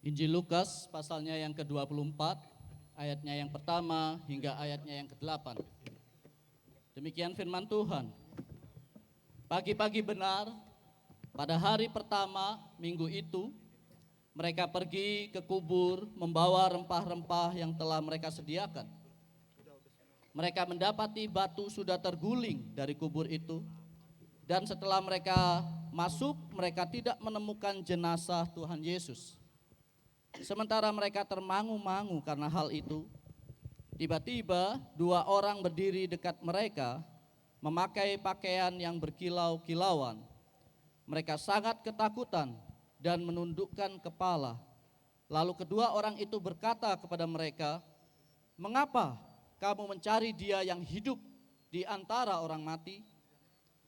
Injil Lukas pasalnya yang ke-24, ayatnya yang pertama hingga ayatnya yang ke-8. Demikian firman Tuhan. Pagi-pagi benar, pada hari pertama minggu itu, mereka pergi ke kubur membawa rempah-rempah yang telah mereka sediakan. Mereka mendapati batu sudah terguling dari kubur itu, dan setelah mereka masuk, mereka tidak menemukan jenazah Tuhan Yesus. Sementara mereka termangu-mangu karena hal itu, tiba-tiba dua orang berdiri dekat mereka, memakai pakaian yang berkilau-kilauan. Mereka sangat ketakutan dan menundukkan kepala. Lalu kedua orang itu berkata kepada mereka, "Mengapa kamu mencari Dia yang hidup di antara orang mati?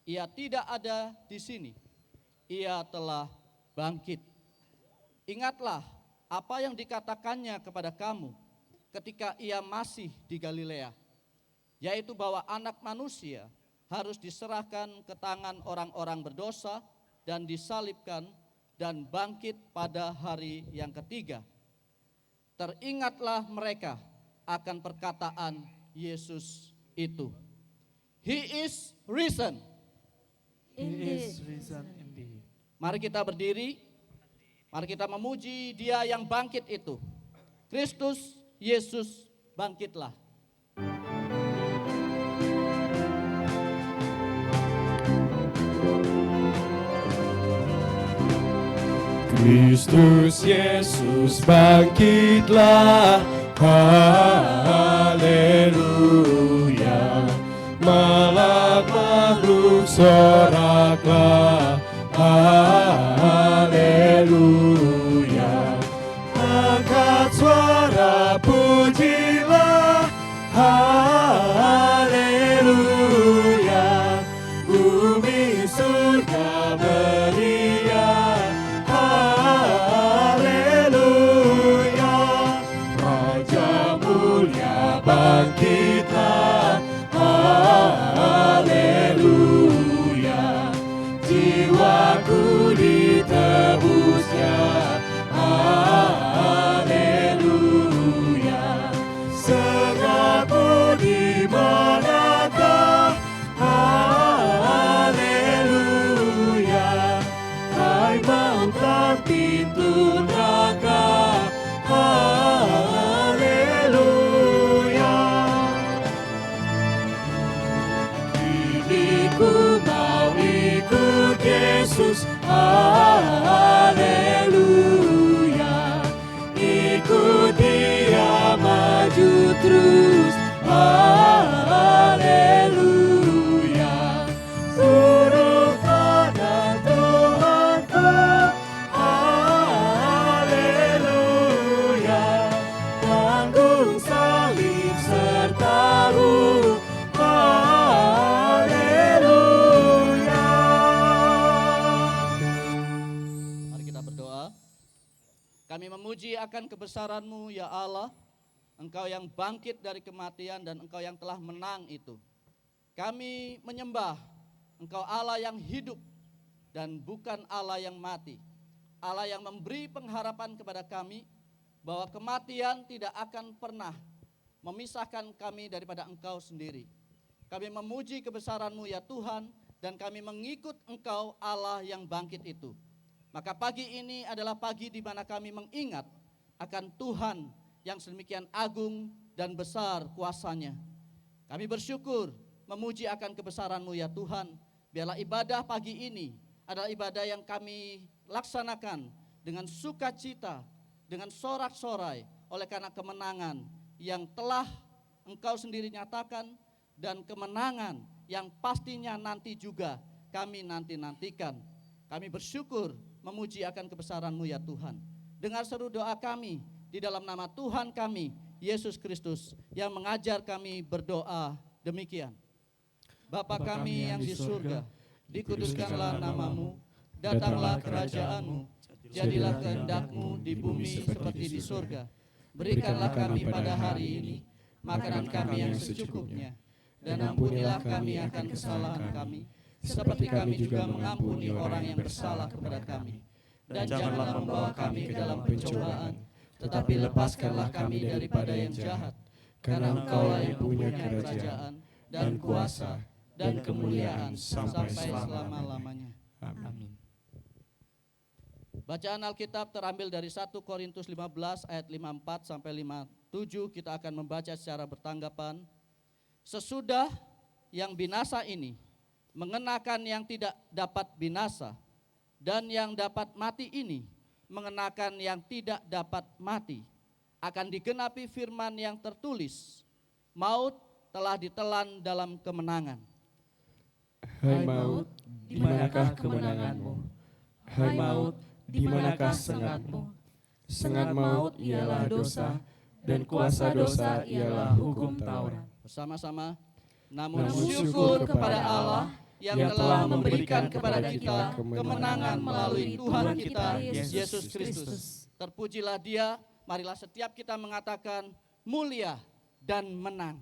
Ia tidak ada di sini. Ia telah bangkit. Ingatlah apa yang dikatakannya kepada kamu ketika Ia masih di Galilea, yaitu bahwa Anak Manusia harus diserahkan ke tangan orang-orang berdosa dan disalibkan dan bangkit pada hari yang ketiga." Teringatlah mereka akan perkataan Yesus itu. He is risen. He is risen indeed. Mari kita berdiri, mari kita memuji Dia yang bangkit itu. Kristus Yesus bangkitlah. Kristus Yesus bangkitlah, haleluya. Malak makhluk soraklah, haleluya. Angkat suara pujilah, haleluya. Bumi surga meriah, haleluya. Raja mulia bangkitlah, haleluya. Jiwaku ditebusnya, haleluya. Segapku di manakah, haleluya. Hai mautlah pintu neraka, haleluya. Kini ku mau ikut Yesus, haleluya. Ikut Dia maju terus, haleluya. Suruh pada Tuhanku, haleluya. Tanggung salib sertamu, haleluya. Mari kita berdoa. Kami memuji akan kebesaran-Mu ya Allah, Engkau yang bangkit dari kematian dan Engkau yang telah menang itu. Kami menyembah Engkau Allah yang hidup dan bukan Allah yang mati. Allah yang memberi pengharapan kepada kami bahwa kematian tidak akan pernah memisahkan kami daripada Engkau sendiri. Kami memuji kebesaran-Mu ya Tuhan, dan kami mengikut Engkau Allah yang bangkit itu. Maka pagi ini adalah pagi di mana kami mengingat akan Tuhan yang sedemikian agung dan besar kuasanya. Kami bersyukur memuji akan kebesaran-Mu ya Tuhan. Biarlah ibadah pagi ini adalah ibadah yang kami laksanakan dengan sukacita, dengan sorak-sorai oleh karena kemenangan yang telah Engkau sendiri nyatakan, dan kemenangan yang pastinya nanti juga kami nantikan. Kami bersyukur memuji akan kebesaran-Mu ya Tuhan. Dengar seru doa kami di dalam nama Tuhan kami, Yesus Kristus, yang mengajar kami berdoa demikian. Bapa kami yang di surga, dikuduskanlah nama-Mu, datanglah kerajaan-Mu, jadilah kehendak-Mu di bumi seperti di surga. Berikanlah kami pada hari ini makanan kami yang secukupnya, dan ampunilah kami akan kesalahan kami, seperti kami juga mengampuni orang yang bersalah kepada kami. dan janganlah membawa kami ke dalam pencobaan, tetapi lepaskanlah kami daripada yang jahat. Karena Engkau yang punya kerajaan dan kuasa dan kemuliaan sampai selama-lamanya. Amin. Bacaan Alkitab terambil dari 1 Korintus 15 ayat 54 sampai 57. Kita akan membaca secara bertanggapan. Sesudah yang binasa ini mengenakan yang tidak dapat binasa, dan yang dapat mati ini mengenakan yang tidak dapat mati. Akan digenapi firman yang tertulis, maut telah ditelan dalam kemenangan. Hai maut, di manakah kemenanganmu? Hai maut, di manakah sengatmu? Sengat maut ialah dosa, dan kuasa dosa ialah hukum Taurat. Bersama-sama, namun syukur kepada Allah yang telah memberikan kepada kita kemenangan melalui Tuhan kita Yesus Kristus. Terpujilah Dia, marilah setiap kita mengatakan mulia dan menang.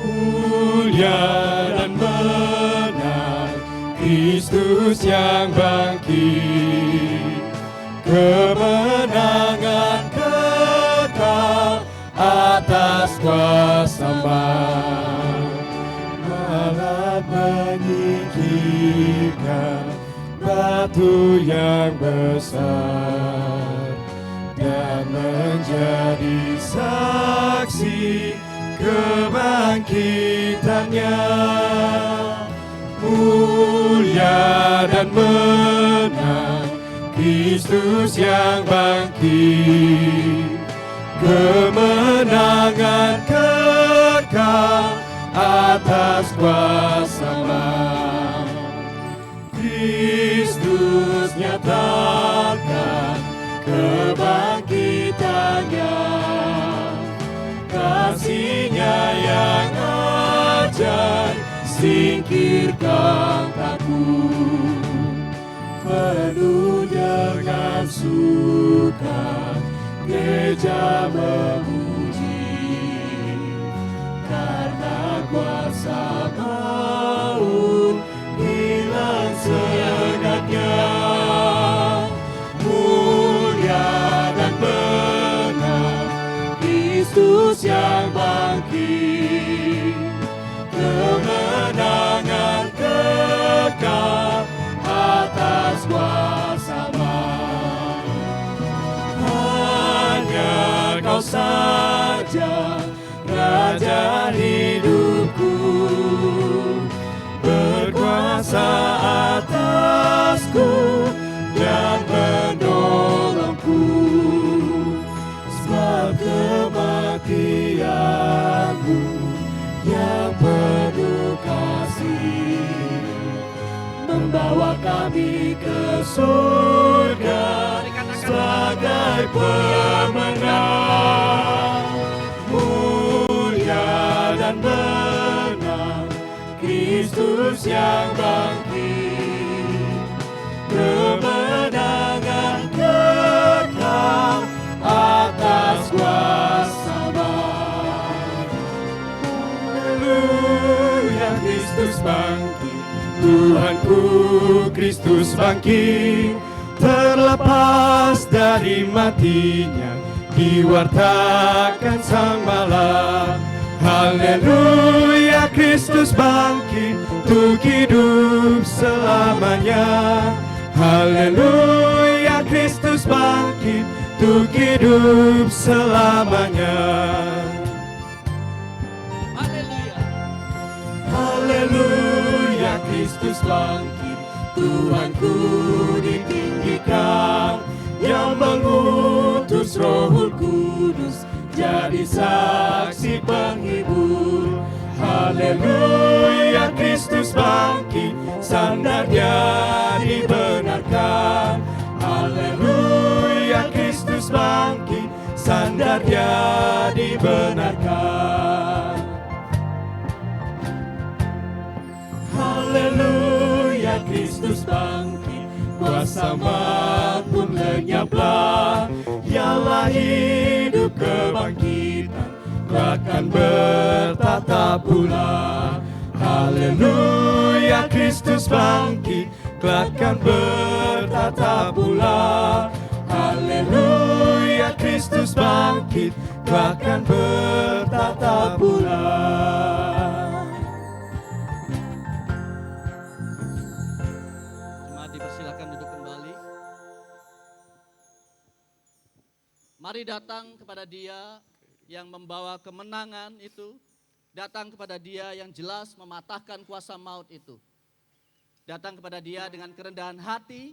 Mulia dan menang, Kristus yang bangkit. Kemenangan kekal atas kuasa maut, menyingkirkan batu yang besar dan menjadi saksi kebangkitannya. Mulia dan menang, Kristus yang bangkit. Kemenangan kekal atas kuasa maut. Kristus nyatakan kebangkitannya. Kasih-Nya yang ajaib singkirkan takut. Penuh dengan suka gereja memuji, karena kuasa maut hilang segatnya. Mulia dan menang, Kristus yang bangkit. Kemenangan kekal atas kuasa maut. Hanya Kau saja Raja hidupku, berkuasa atasku dan menolongku. Sebab kematian-Mu yang penuh kasih membawa kami ke surga sebagai pemenang. Mulia dan menang, Kristus yang bangkit. Kemenangan kekal atas kuasa maut. Haleluya, Kristus bangkit. Tuhanku Kristus bangkit, terlepas dari matinya, diwartakan sang malam. Haleluya, Kristus bangkit, untuk hidup selamanya. Haleluya, Kristus bangkit, untuk hidup selamanya. Haleluya, Kristus bangkit, Tuhanku ditinggikan, yang mengutus Roh Kudus jadi saksi penghibur. Haleluya, Kristus bangkit, sandarnya dibenarkan. Haleluya, Kristus bangkit, sandarnya dibenarkan. Haleluya, Kristus bangkit, kuasa maut pun lenyaplah. Ialah hidup kebangkitan, akan bertata pula. Haleluya, Kristus bangkit, kelak akan bertata pula. Haleluya, Kristus bangkit, kelak akan bertata pula. Jemaat dipersilakan duduk kembali. Mari datang kepada Dia yang membawa kemenangan itu. Datang kepada Dia yang jelas mematahkan kuasa maut itu. Datang kepada Dia dengan kerendahan hati,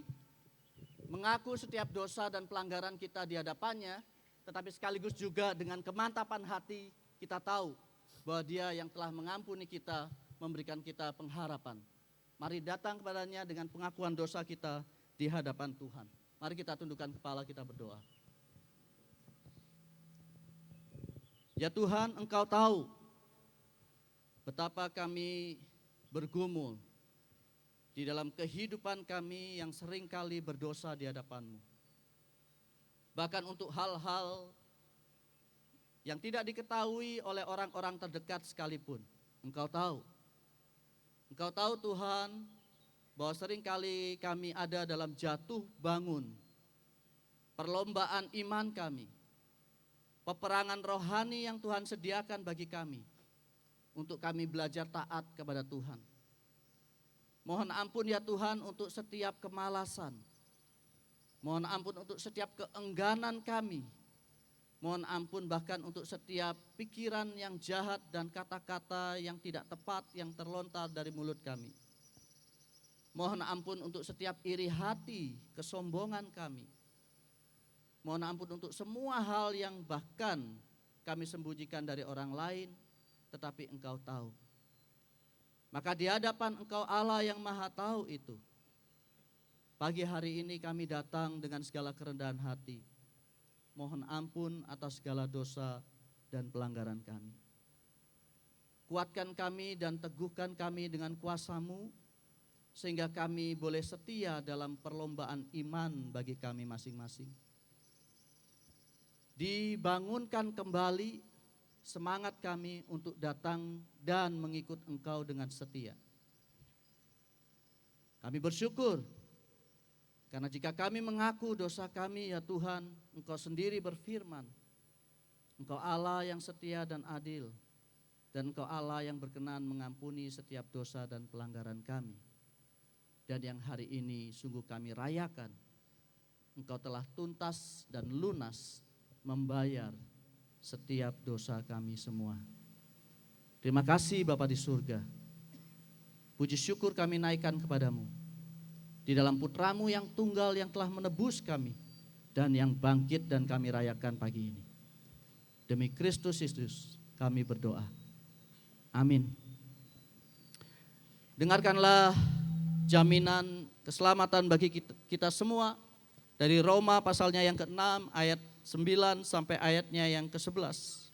mengaku setiap dosa dan pelanggaran kita di hadapannya, tetapi sekaligus juga dengan kemantapan hati kita tahu bahwa Dia yang telah mengampuni kita, memberikan kita pengharapan. Mari datang kepadanya dengan pengakuan dosa kita di hadapan Tuhan. Mari kita tundukkan kepala, kita berdoa. Ya Tuhan, Engkau tahu betapa kami bergumul di dalam kehidupan kami yang seringkali berdosa di hadapan-Mu. Bahkan untuk hal-hal yang tidak diketahui oleh orang-orang terdekat sekalipun. Engkau tahu. Engkau tahu Tuhan bahwa seringkali kami ada dalam jatuh bangun. Perlombaan iman kami. Peperangan rohani yang Tuhan sediakan bagi kami. Untuk kami belajar taat kepada Tuhan. Mohon ampun ya Tuhan untuk setiap kemalasan. Mohon ampun untuk setiap keengganan kami. Mohon ampun bahkan untuk setiap pikiran yang jahat dan kata-kata yang tidak tepat yang terlontar dari mulut kami. Mohon ampun untuk setiap iri hati, kesombongan kami. Mohon ampun untuk semua hal yang bahkan kami sembunyikan dari orang lain, tetapi Engkau tahu. Maka di hadapan Engkau Allah yang Maha Tahu itu, pagi hari ini kami datang dengan segala kerendahan hati. Mohon ampun atas segala dosa dan pelanggaran kami. Kuatkan kami dan teguhkan kami dengan kuasa-Mu, sehingga kami boleh setia dalam perlombaan iman bagi kami masing-masing. Dibangunkan kembali semangat kami untuk datang dan mengikut Engkau dengan setia. Kami bersyukur karena jika kami mengaku dosa kami ya Tuhan, Engkau sendiri berfirman, Engkau Allah yang setia dan adil, dan Engkau Allah yang berkenan mengampuni setiap dosa dan pelanggaran kami. Dan yang hari ini sungguh kami rayakan, Engkau telah tuntas dan lunas membayar setiap dosa kami semua. Terima kasih Bapa di surga. Puji syukur kami naikkan kepadamu. Di dalam putra-Mu yang tunggal yang telah menebus kami. Dan yang bangkit dan kami rayakan pagi ini. Demi Kristus Yesus kami berdoa. Amin. Dengarkanlah jaminan keselamatan bagi kita semua. Dari Roma pasalnya yang ke-6 ayat 9 sampai ayatnya yang ke-11.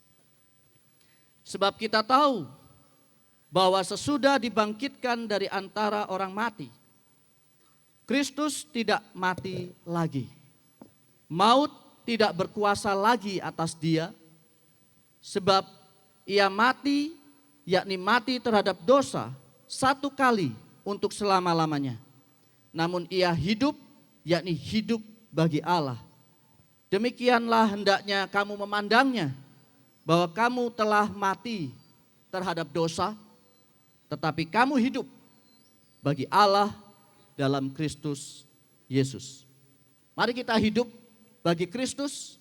Sebab kita tahu bahwa sesudah dibangkitkan dari antara orang mati, Kristus tidak mati lagi. Maut tidak berkuasa lagi atas Dia, sebab Ia mati, yakni mati terhadap dosa, satu kali untuk selama-lamanya. Namun Ia hidup, yakni hidup bagi Allah. Demikianlah hendaknya kamu memandangnya, bahwa kamu telah mati terhadap dosa, tetapi kamu hidup bagi Allah dalam Kristus Yesus. Mari kita hidup bagi Kristus,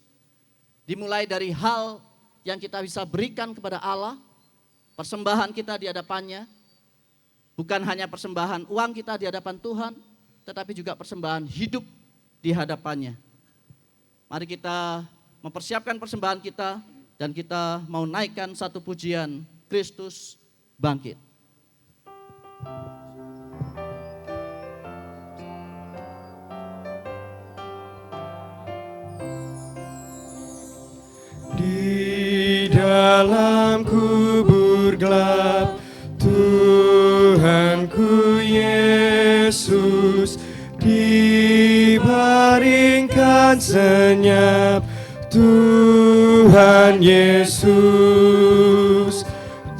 dimulai dari hal yang kita bisa berikan kepada Allah, persembahan kita di hadapannya, bukan hanya persembahan uang kita di hadapan Tuhan, tetapi juga persembahan hidup di hadapannya. Mari kita mempersiapkan persembahan kita dan kita mau naikkan satu pujian Kristus bangkit. Di dalam kubur gelap, Tuhanku Yesus dibaringkan senyap, Tuhan Yesus,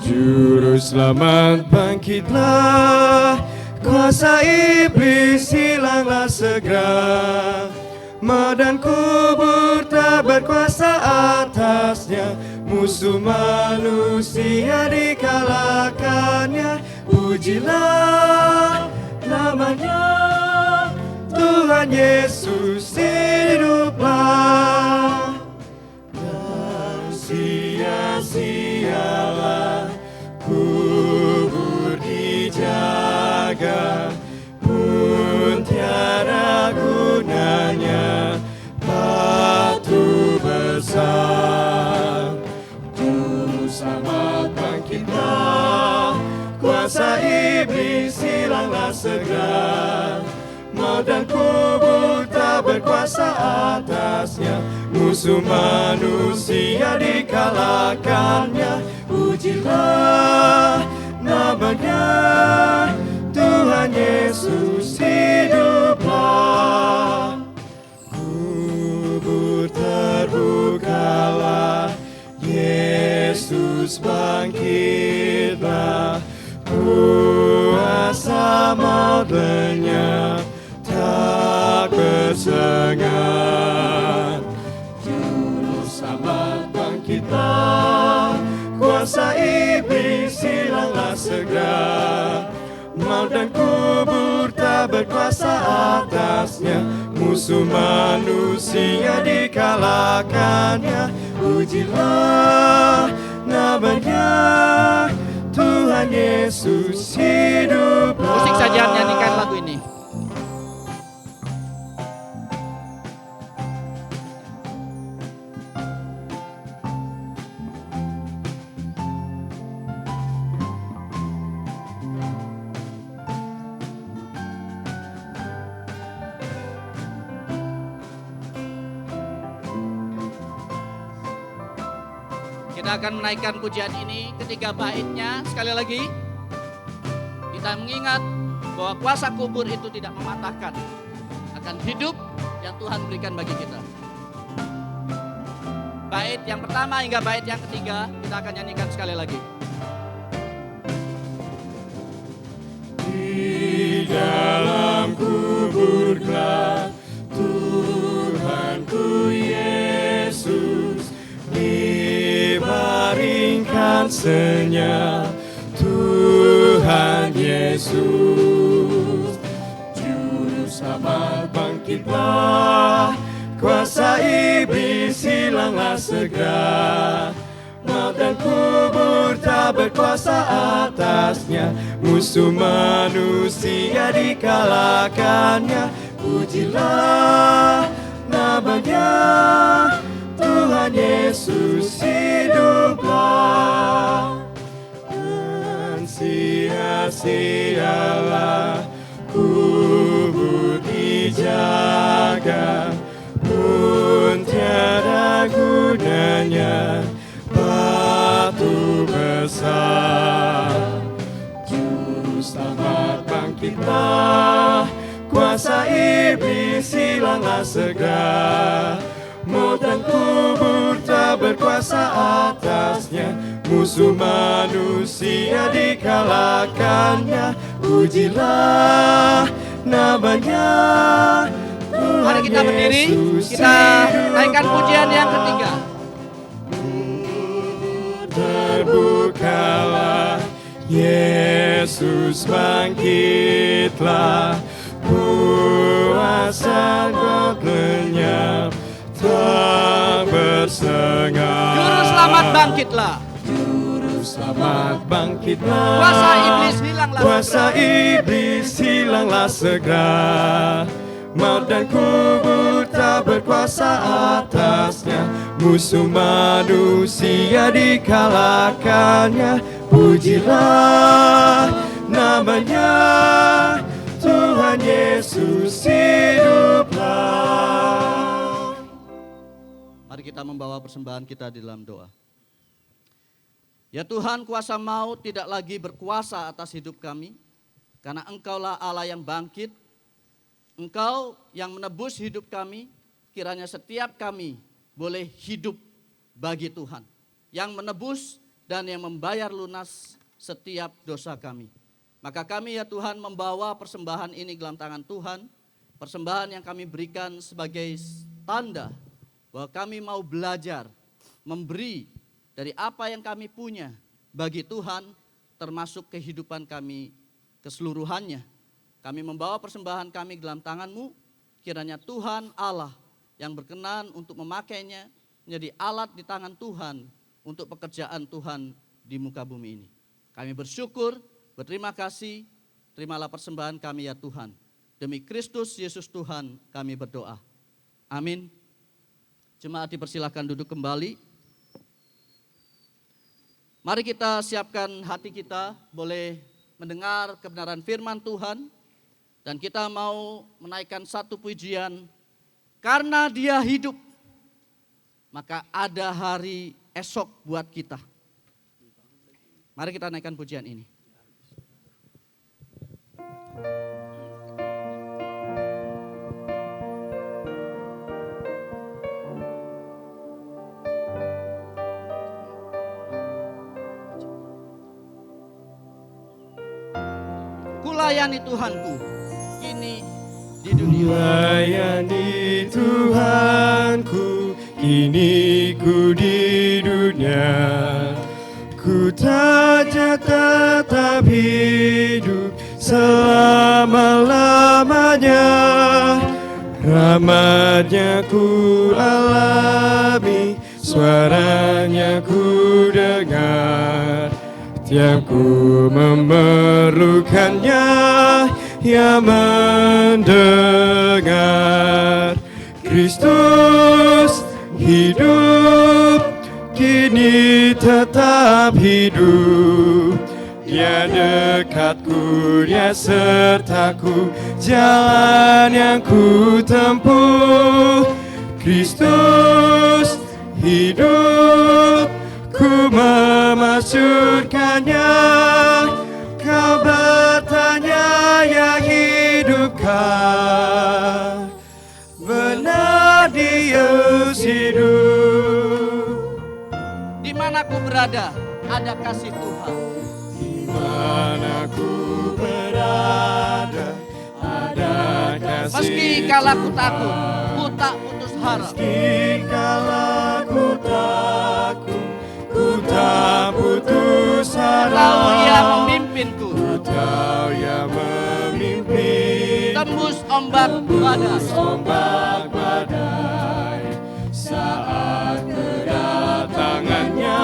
Juru Selamat bangkitlah, kuasa iblis hilanglah segera, maut dan kubur tak berkuasa atasnya, musuh manusia dikalahkannya. Pujilah namanya, Tuhan Yesus hiduplah. Dan sia-sialah kubur dijaga, pun tiada gunanya batu besar. Juru Selamat bangkitlah, kuasa iblis hilanglah segera, maut dan kubur tak berkuasa atasnya, musuh manusia dikalahkannya. Pujilah namanya, Tuhan Yesus hiduplah. Kubur terbukalah, Yesus bangkitlah, kuasa maut lenyap tak bersengat. Juru Selamat bangkitlah, kuasa iblis hilanglah segera, maut dan kubur tak berkuasa atasnya, musuh manusia dikalahkannya. Pujilah namanya, Tuhan Yesus hiduplah. Musik saja nyanyikan lagu ini. Kita akan menaikkan pujian ini ketiga baitnya. Sekali lagi, kita mengingat bahwa kuasa kubur itu tidak mematahkan akan hidup yang Tuhan berikan bagi kita. Bait yang pertama hingga bait yang ketiga kita akan nyanyikan sekali lagi. Di dalam kubur gelap, Tuhanku Yesus dibaringkan senyap. Tuhan Yesus, Juru Selamat bangkitlah, kuasa iblis hilanglah segera, maut dan kubur tak berkuasa atasnya, musuh manusia dikalahkannya. Pujilah namanya, Tuhan Yesus hiduplah. Dan sia-sialah kubur dijaga, pun tiada gunanya batu besar. Juru Selamat bangkitlah, kuasa iblis hilanglah segera, maut dan kubur tak berkuasa atasnya, musuh manusia dikalahkannya. Pujilah namanya, Mari kita berdiri, kita naikkan pujian yang ketiga. Terbukalah, Yesus bangkitlah, kuasa maut lenyap tak bersengat. Juru Selamat bangkitlah. Juru Selamat bangkitlah, Kuasa iblis hilanglah kuasa iblis hilanglah segera, maut dan kubur tak berkuasa atasnya, musuh manusia dikalahkannya. Pujilah namanya, Tuhan Yesus hiduplah. Mari kita membawa persembahan kita di dalam doa. Ya Tuhan, kuasa maut tidak lagi berkuasa atas hidup kami, karena Engkaulah Allah yang bangkit, Engkau yang menebus hidup kami. Kiranya setiap kami boleh hidup bagi Tuhan, yang menebus dan yang membayar lunas setiap dosa kami. Maka kami ya Tuhan membawa persembahan ini dalam tangan Tuhan, persembahan yang kami berikan sebagai tanda bahwa kami mau belajar memberi dari apa yang kami punya bagi Tuhan, termasuk kehidupan kami keseluruhannya. Kami membawa persembahan kami dalam tangan-Mu, kiranya Tuhan Allah yang berkenan untuk memakainya menjadi alat di tangan Tuhan untuk pekerjaan Tuhan di muka bumi ini. Kami bersyukur, berterima kasih, terimalah persembahan kami ya Tuhan. Demi Kristus Yesus Tuhan kami berdoa. Amin. Jemaat dipersilakan duduk kembali. Mari kita siapkan hati kita, boleh mendengar kebenaran firman Tuhan. Dan kita mau menaikkan satu pujian, karena Dia hidup, maka ada hari esok buat kita. Mari kita naikkan pujian ini. Kulayani Tuhanku kini di dunia. Layani Tuhanku, kini ku di dunia. Ku tak tetap hidup selama-lamanya. Rahmatnya ku alami, suaranya ku dengar. Tiap ku memerlukannya, Ia mendengar. Kristus hidup, kini tetap hidup. Dia dekatku, Dia sertaku, jalan yang ku tempuh. Kristus hidup, ku memasyurkannya. Kau bertanya yang hidupkah, benar Yesus hidup. Di mana ku berada, ada kasih Tuhan. Di mana ku berada, ada kasih Meski kala ku Tuhan. takut, ku tak putus harap. Meski kala ku takut, ku tak putus harap. Tahu Ia memimpinku, Ku tahu Ia memimpin. tembus ombak badai. Ombak badai saat kedatangannya.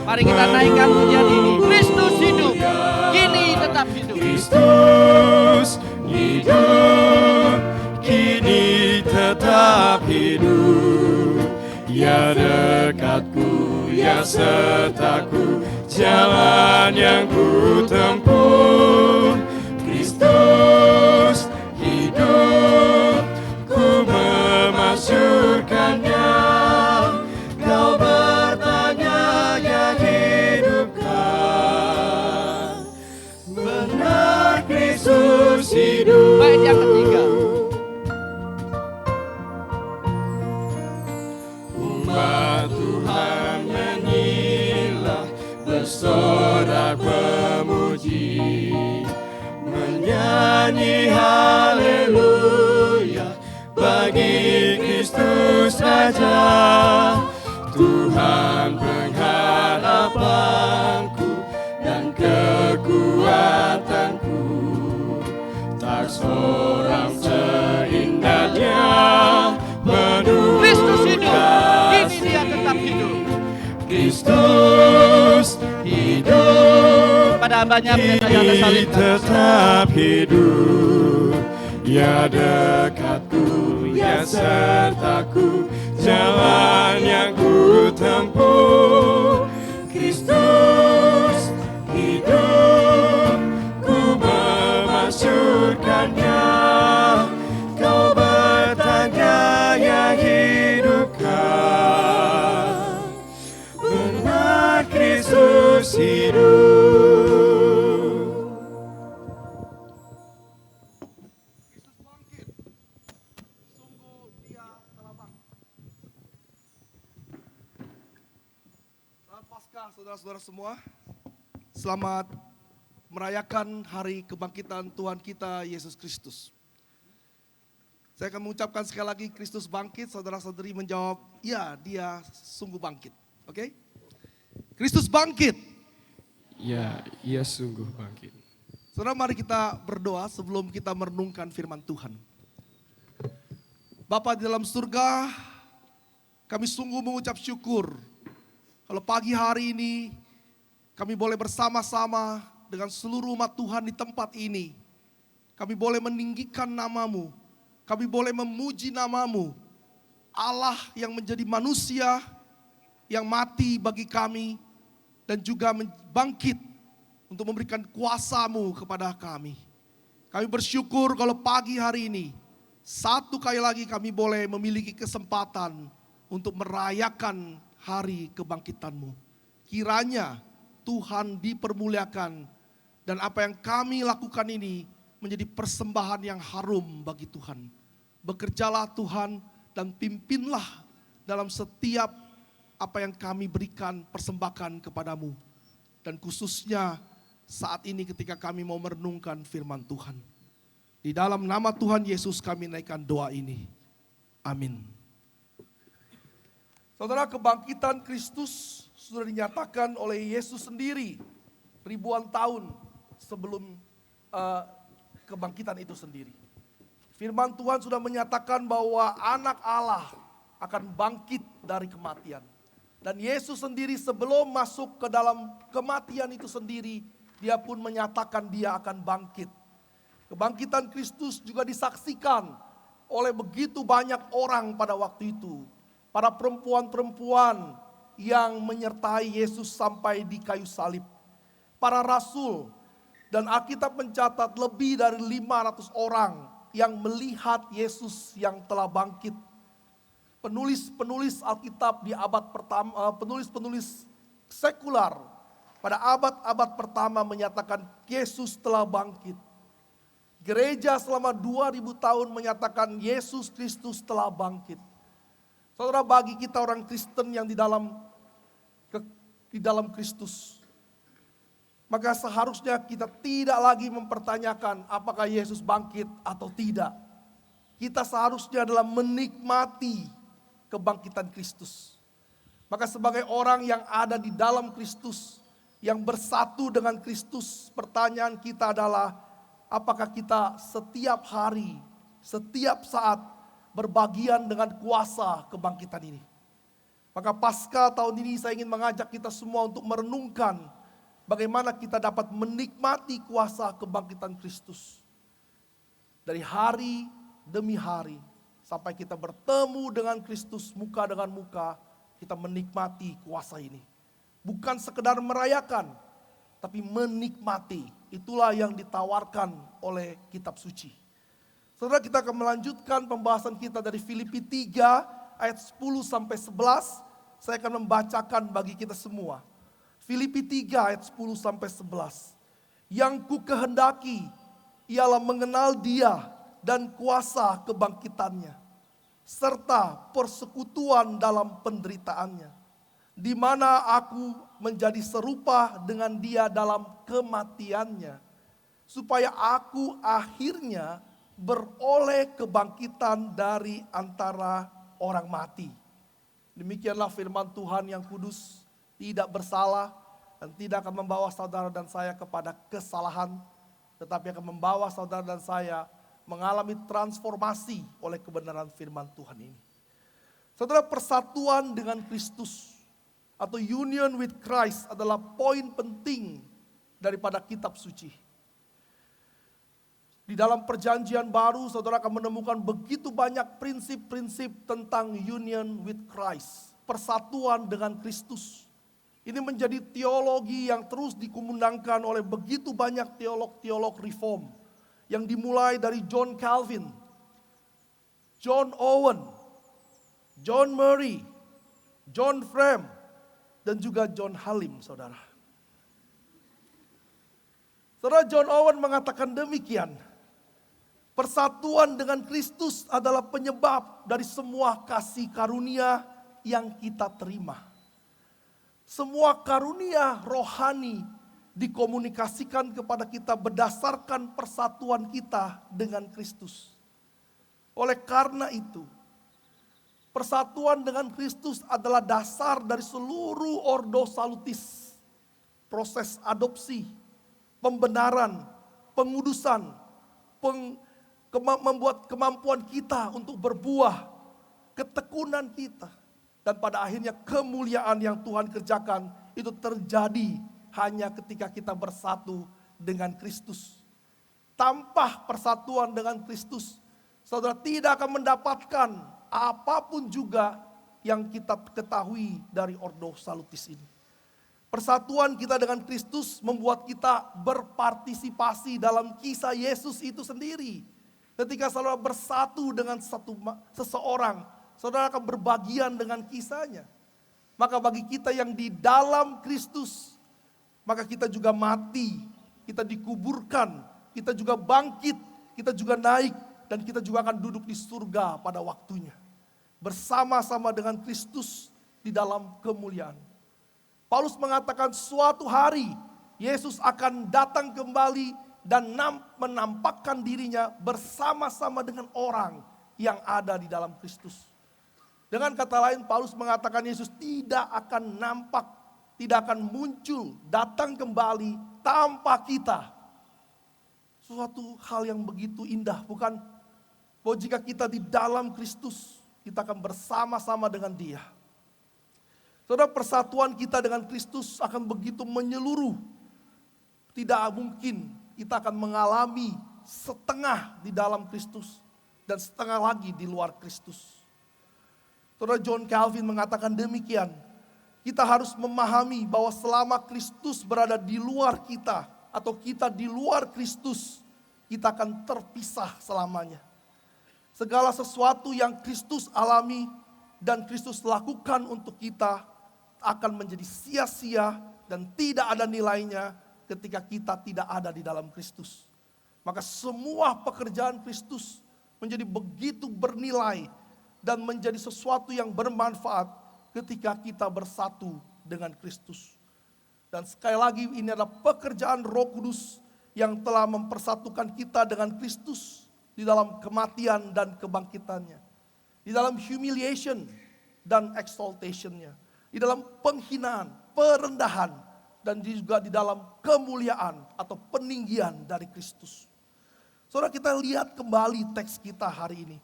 Mari kita naikkan pujian ini. Kristus hidup, kini tetap hidup. Kristus hidup, kini tetap hidup. Ia dekatku, Ia sertaku, jalan yang ku tempuh. Kristus hidup, ku memasyurkannya. Kau bertanya yang hidupkah, benar Kristus hidup. Bait yang ketiga. Umat Tuhan menyilah, bersorak memuji, menyanyi haleluya bagi Kristus Raja. Tuhan pengharapanku dan kekuatanku, tak seorang seindah Dia Kristus hidup, kini kasih. Dia tetap hidup. Kristus hidup, Pada hambanya pendeta yang ada kini salib. tetap hidup. Ia dekatku, Ia sertaku, jalan yang ku tempuh. Kristus hidup, ku memasyurkannya. Kau bertanya yang hidupkah, benar Kristus hidup. Kristus bangkit, sungguh Dia telah bangkit. Mari kita bangkit, Paskah, saudara-saudara semua. Selamat merayakan hari kebangkitan Tuhan kita Yesus Kristus. Saya akan mengucapkan sekali lagi Kristus bangkit, saudara-saudari menjawab, ya dia sungguh bangkit. Oke? Kristus bangkit. Ya, ia sungguh bangkit. Saudara, mari kita berdoa sebelum kita merenungkan firman Tuhan. Bapa di dalam surga, kami sungguh mengucap syukur kalau pagi hari ini kami boleh bersama-sama dengan seluruh umat Tuhan di tempat ini. Kami boleh meninggikan nama-Mu, kami boleh memuji nama-Mu, Allah yang menjadi manusia, yang mati bagi kami, dan juga bangkit untuk memberikan kuasa-Mu kepada kami. Kami bersyukur kalau pagi hari ini, satu kali lagi kami boleh memiliki kesempatan untuk merayakan hari kebangkitan-Mu. Kiranya Tuhan dipermuliakan dan apa yang kami lakukan ini menjadi persembahan yang harum bagi Tuhan. Bekerjalah Tuhan dan pimpinlah dalam setiap apa yang kami berikan persembahkan kepadamu. Dan khususnya saat ini ketika kami mau merenungkan firman Tuhan. Di dalam nama Tuhan Yesus kami naikkan doa ini. Amin. Saudara, kebangkitan Kristus sudah dinyatakan oleh Yesus sendiri ribuan tahun sebelum kebangkitan itu sendiri. Firman Tuhan sudah menyatakan bahwa anak Allah akan bangkit dari kematian. Dan Yesus sendiri sebelum masuk ke dalam kematian itu sendiri, dia pun menyatakan dia akan bangkit. Kebangkitan Kristus juga disaksikan oleh begitu banyak orang pada waktu itu. Para perempuan-perempuan yang menyertai Yesus sampai di kayu salib. Para rasul, dan Alkitab mencatat lebih dari 500 orang yang melihat Yesus yang telah bangkit. Penulis-penulis Alkitab di abad pertama, penulis-penulis sekular pada abad-abad pertama menyatakan Yesus telah bangkit. Gereja selama 2000 tahun menyatakan Yesus Kristus telah bangkit. Saudara, bagi kita orang Kristen yang di dalam Kristus, maka seharusnya kita tidak lagi mempertanyakan apakah Yesus bangkit atau tidak. Kita seharusnya adalah menikmati kebangkitan Kristus. Maka sebagai orang yang ada di dalam Kristus, yang bersatu dengan Kristus, pertanyaan kita adalah apakah kita setiap hari, setiap saat berbagian dengan kuasa kebangkitan ini. Maka Paskah tahun ini saya ingin mengajak kita semua untuk merenungkan bagaimana kita dapat menikmati kuasa kebangkitan Kristus. Dari hari demi hari sampai kita bertemu dengan Kristus muka dengan muka, kita menikmati kuasa ini. Bukan sekedar merayakan, tapi menikmati. Itulah yang ditawarkan oleh kitab suci. Saudara, kita akan melanjutkan pembahasan kita dari Filipi 3 ayat 10 sampai 11. Saya akan membacakan bagi kita semua. Filipi 3 ayat 10 sampai 11. Yang ku kehendaki ialah mengenal Dia dan kuasa kebangkitannya, serta persekutuan dalam penderitaannya, di mana aku menjadi serupa dengan Dia dalam kematiannya, supaya aku akhirnya beroleh kebangkitan dari antara orang mati. Demikianlah firman Tuhan yang kudus, tidak bersalah, dan tidak akan membawa saudara dan saya kepada kesalahan, tetapi akan membawa saudara dan saya mengalami transformasi oleh kebenaran firman Tuhan ini. Saudara, persatuan dengan Kristus atau union with Christ adalah poin penting daripada kitab suci. Di dalam perjanjian baru, saudara akan menemukan begitu banyak prinsip-prinsip tentang union with Christ. Persatuan dengan Kristus. Ini menjadi teologi yang terus dikumandangkan oleh begitu banyak teolog-teolog reform. Yang dimulai dari John Calvin, John Owen, John Murray, John Frame, dan juga John Halim, saudara. Saudara, John Owen mengatakan demikian. Persatuan dengan Kristus adalah penyebab dari semua kasih karunia yang kita terima. Semua karunia rohani dikomunikasikan kepada kita berdasarkan persatuan kita dengan Kristus. Oleh karena itu, persatuan dengan Kristus adalah dasar dari seluruh ordo salutis. Proses adopsi, pembenaran, pengudusan, membuat kemampuan kita untuk berbuah, ketekunan kita. Dan pada akhirnya kemuliaan yang Tuhan kerjakan itu terjadi hanya ketika kita bersatu dengan Kristus. Tanpa persatuan dengan Kristus, saudara tidak akan mendapatkan apapun juga yang kita ketahui dari ordo salutis ini. Persatuan kita dengan Kristus membuat kita berpartisipasi dalam kisah Yesus itu sendiri. Ketika saudara bersatu dengan seseorang, saudara akan berbagian dengan kisahnya. Maka bagi kita yang di dalam Kristus, maka kita juga mati, kita dikuburkan, kita juga bangkit, kita juga naik, dan kita juga akan duduk di surga pada waktunya. Bersama-sama dengan Kristus di dalam kemuliaan. Paulus mengatakan suatu hari Yesus akan datang kembali dan menampakkan dirinya bersama-sama dengan orang yang ada di dalam Kristus. Dengan kata lain, Paulus mengatakan Yesus tidak akan nampak, tidak akan muncul, datang kembali tanpa kita. Suatu hal yang begitu indah, bukan? Bahwa jika kita di dalam Kristus, kita akan bersama-sama dengan Dia. Saudara, persatuan kita dengan Kristus akan begitu menyeluruh. Tidak mungkin kita akan mengalami setengah di dalam Kristus dan setengah lagi di luar Kristus. Saudara, John Calvin mengatakan demikian. Kita harus memahami bahwa selama Kristus berada di luar kita atau kita di luar Kristus, kita akan terpisah selamanya. Segala sesuatu yang Kristus alami dan Kristus lakukan untuk kita akan menjadi sia-sia dan tidak ada nilainya ketika kita tidak ada di dalam Kristus. Maka semua pekerjaan Kristus menjadi begitu bernilai dan menjadi sesuatu yang bermanfaat ketika kita bersatu dengan Kristus. Dan sekali lagi ini adalah pekerjaan Roh Kudus yang telah mempersatukan kita dengan Kristus di dalam kematian dan kebangkitannya. Di dalam humiliation dan exaltation-nya. Di dalam penghinaan, perendahan, dan juga di dalam kemuliaan atau peninggian dari Kristus. Saudara, kita lihat kembali teks kita hari ini.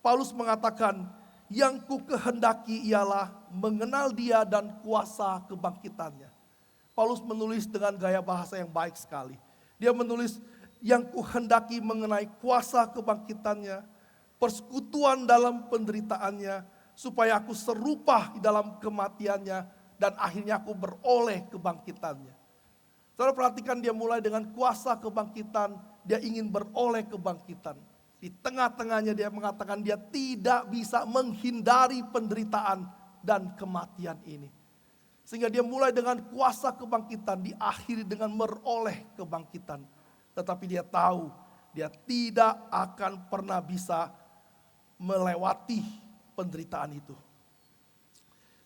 Paulus mengatakan, yang ku kehendaki ialah mengenal Dia dan kuasa kebangkitannya. Paulus menulis dengan gaya bahasa yang baik sekali. Dia menulis, yang ku hendaki mengenai kuasa kebangkitannya, persekutuan dalam penderitaannya, supaya aku serupa di dalam kematiannya, dan akhirnya aku beroleh kebangkitannya. Saudara perhatikan, dia mulai dengan kuasa kebangkitan, dia ingin beroleh kebangkitan. Di tengah-tengahnya dia mengatakan dia tidak bisa menghindari penderitaan dan kematian ini. Sehingga dia mulai dengan kuasa kebangkitan, diakhiri dengan meroleh kebangkitan. Tetapi dia tahu dia tidak akan pernah bisa melewati penderitaan itu.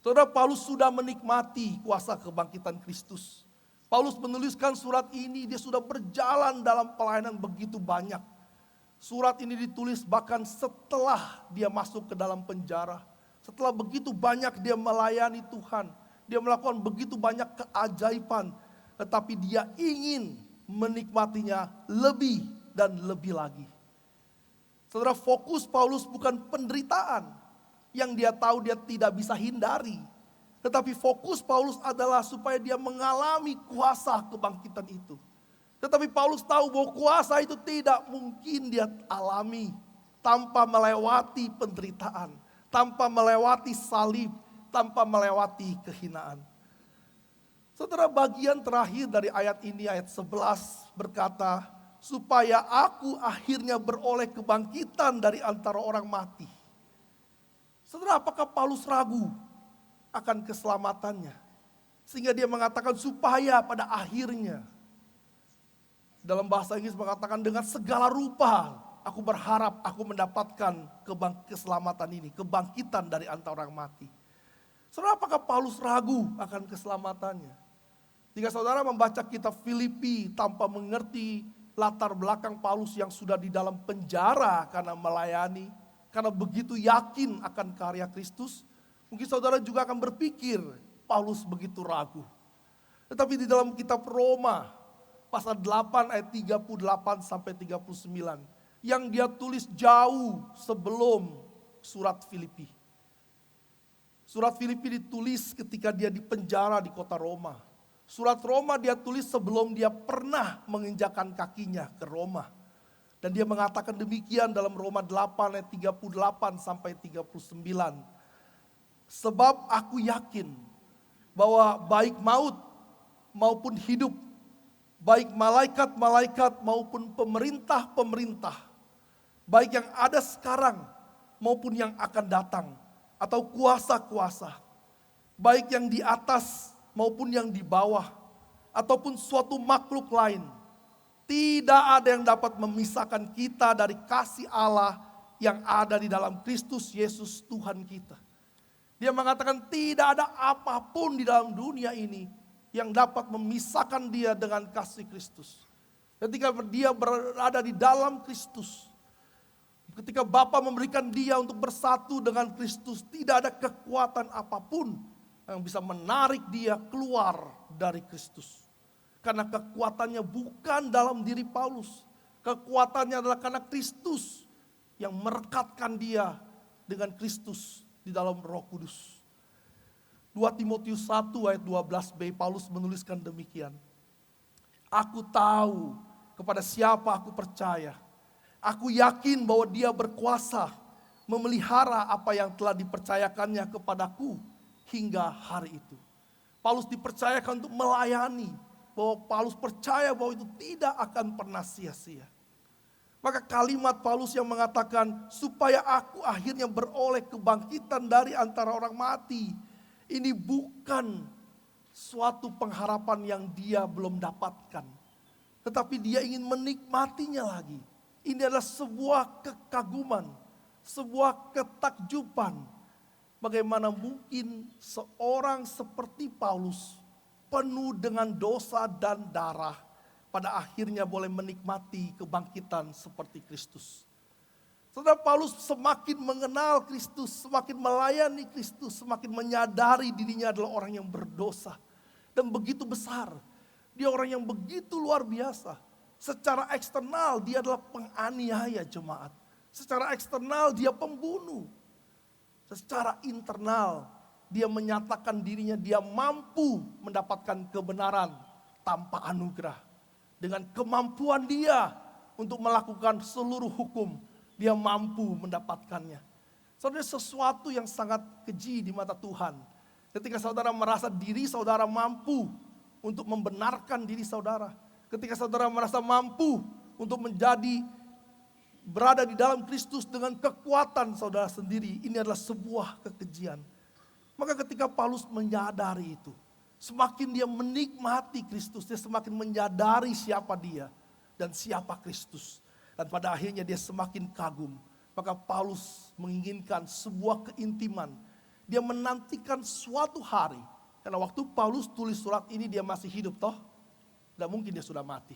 Saudara, Paulus sudah menikmati kuasa kebangkitan Kristus. Paulus menuliskan surat ini, dia sudah berjalan dalam pelayanan begitu banyak. Surat ini ditulis bahkan setelah dia masuk ke dalam penjara. Setelah begitu banyak dia melayani Tuhan. Dia melakukan begitu banyak keajaiban. Tetapi dia ingin menikmatinya lebih dan lebih lagi. Saudara, fokus Paulus bukan penderitaan yang dia tahu dia tidak bisa hindari. Tetapi fokus Paulus adalah supaya dia mengalami kuasa kebangkitan itu. Tetapi Paulus tahu bahwa kuasa itu tidak mungkin dia alami tanpa melewati penderitaan, tanpa melewati salib, tanpa melewati kehinaan. Saudara, bagian terakhir dari ayat ini, ayat 11 berkata, supaya aku akhirnya beroleh kebangkitan dari antara orang mati. Saudara, apakah Paulus ragu akan keselamatannya? Sehingga dia mengatakan supaya pada akhirnya. Dalam bahasa Inggris mengatakan dengan segala rupa aku berharap aku mendapatkan keselamatan ini. Kebangkitan dari antara orang mati. Saudara, apakah Paulus ragu akan keselamatannya? Jika saudara membaca kitab Filipi tanpa mengerti latar belakang Paulus yang sudah di dalam penjara karena melayani, karena begitu yakin akan karya Kristus, mungkin saudara juga akan berpikir Paulus begitu ragu. Tetapi di dalam kitab Roma pasal 8 ayat 38 sampai 39 yang dia tulis jauh sebelum surat Filipi. Surat Filipi ditulis ketika dia di penjara di kota Roma. Surat Roma dia tulis sebelum dia pernah menginjakan kakinya ke Roma. Dan dia mengatakan demikian dalam Roma 8 ayat 38 sampai 39. Sebab aku yakin bahwa baik maut maupun hidup, baik malaikat-malaikat maupun pemerintah-pemerintah, baik yang ada sekarang maupun yang akan datang, atau kuasa-kuasa, baik yang di atas maupun yang di bawah, ataupun suatu makhluk lain, tidak ada yang dapat memisahkan kita dari kasih Allah yang ada di dalam Kristus Yesus Tuhan kita. Dia mengatakan tidak ada apapun di dalam dunia ini yang dapat memisahkan dia dengan kasih Kristus. Ketika dia berada di dalam Kristus, ketika Bapa memberikan dia untuk bersatu dengan Kristus, tidak ada kekuatan apapun yang bisa menarik dia keluar dari Kristus. Karena kekuatannya bukan dalam diri Paulus. Kekuatannya adalah karena Kristus yang merekatkan dia dengan Kristus di dalam Roh Kudus. 2 Timotius 1 ayat 12b Paulus menuliskan demikian. Aku tahu kepada siapa aku percaya. Aku yakin bahwa dia berkuasa memelihara apa yang telah dipercayakannya kepadaku hingga hari itu. Paulus dipercayakan untuk melayani. Bahwa Paulus percaya bahwa itu tidak akan pernah sia-sia. Maka kalimat Paulus yang mengatakan supaya aku akhirnya beroleh kebangkitan dari antara orang mati. Ini bukan suatu pengharapan yang dia belum dapatkan. Tetapi dia ingin menikmatinya lagi. Ini adalah sebuah kekaguman, sebuah ketakjuban. Bagaimana mungkin seorang seperti Paulus penuh dengan dosa dan darah pada akhirnya boleh menikmati kebangkitan seperti Kristus. Saudara, Paulus semakin mengenal Kristus, semakin melayani Kristus, semakin menyadari dirinya adalah orang yang berdosa dan begitu besar. Dia orang yang begitu luar biasa. Secara eksternal dia adalah penganiaya jemaat. Secara eksternal dia pembunuh. Secara internal dia menyatakan dirinya dia mampu mendapatkan kebenaran tanpa anugerah. Dengan kemampuan dia untuk melakukan seluruh hukum, dia mampu mendapatkannya. Saudara, sesuatu yang sangat keji di mata Tuhan. Ketika saudara merasa diri saudara mampu untuk membenarkan diri saudara. Ketika saudara merasa mampu untuk berada di dalam Kristus dengan kekuatan saudara sendiri. Ini adalah sebuah kekejian. Maka ketika Paulus menyadari itu, semakin dia menikmati Kristus, dia semakin menyadari siapa dia dan siapa Kristus. Dan pada akhirnya dia semakin kagum. Maka Paulus menginginkan sebuah keintiman. Dia menantikan suatu hari. Karena waktu Paulus tulis surat ini dia masih hidup toh. Tidak mungkin dia sudah mati.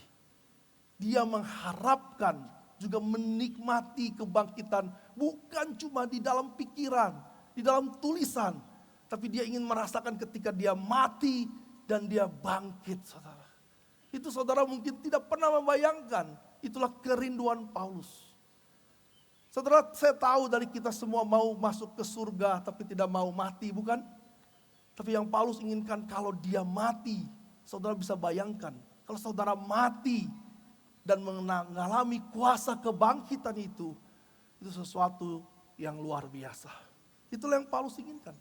Dia mengharapkan juga menikmati kebangkitan. Bukan cuma di dalam pikiran, di dalam tulisan. Tapi dia ingin merasakan ketika dia mati dan dia bangkit, saudara. Itu saudara mungkin tidak pernah membayangkan. Itulah kerinduan Paulus. Saudara, saya tahu dari kita semua mau masuk ke surga tapi tidak mau mati, bukan? Tapi yang Paulus inginkan kalau dia mati, saudara bisa bayangkan. Kalau saudara mati dan mengalami kuasa kebangkitan itu sesuatu yang luar biasa. Itulah yang Paulus inginkan.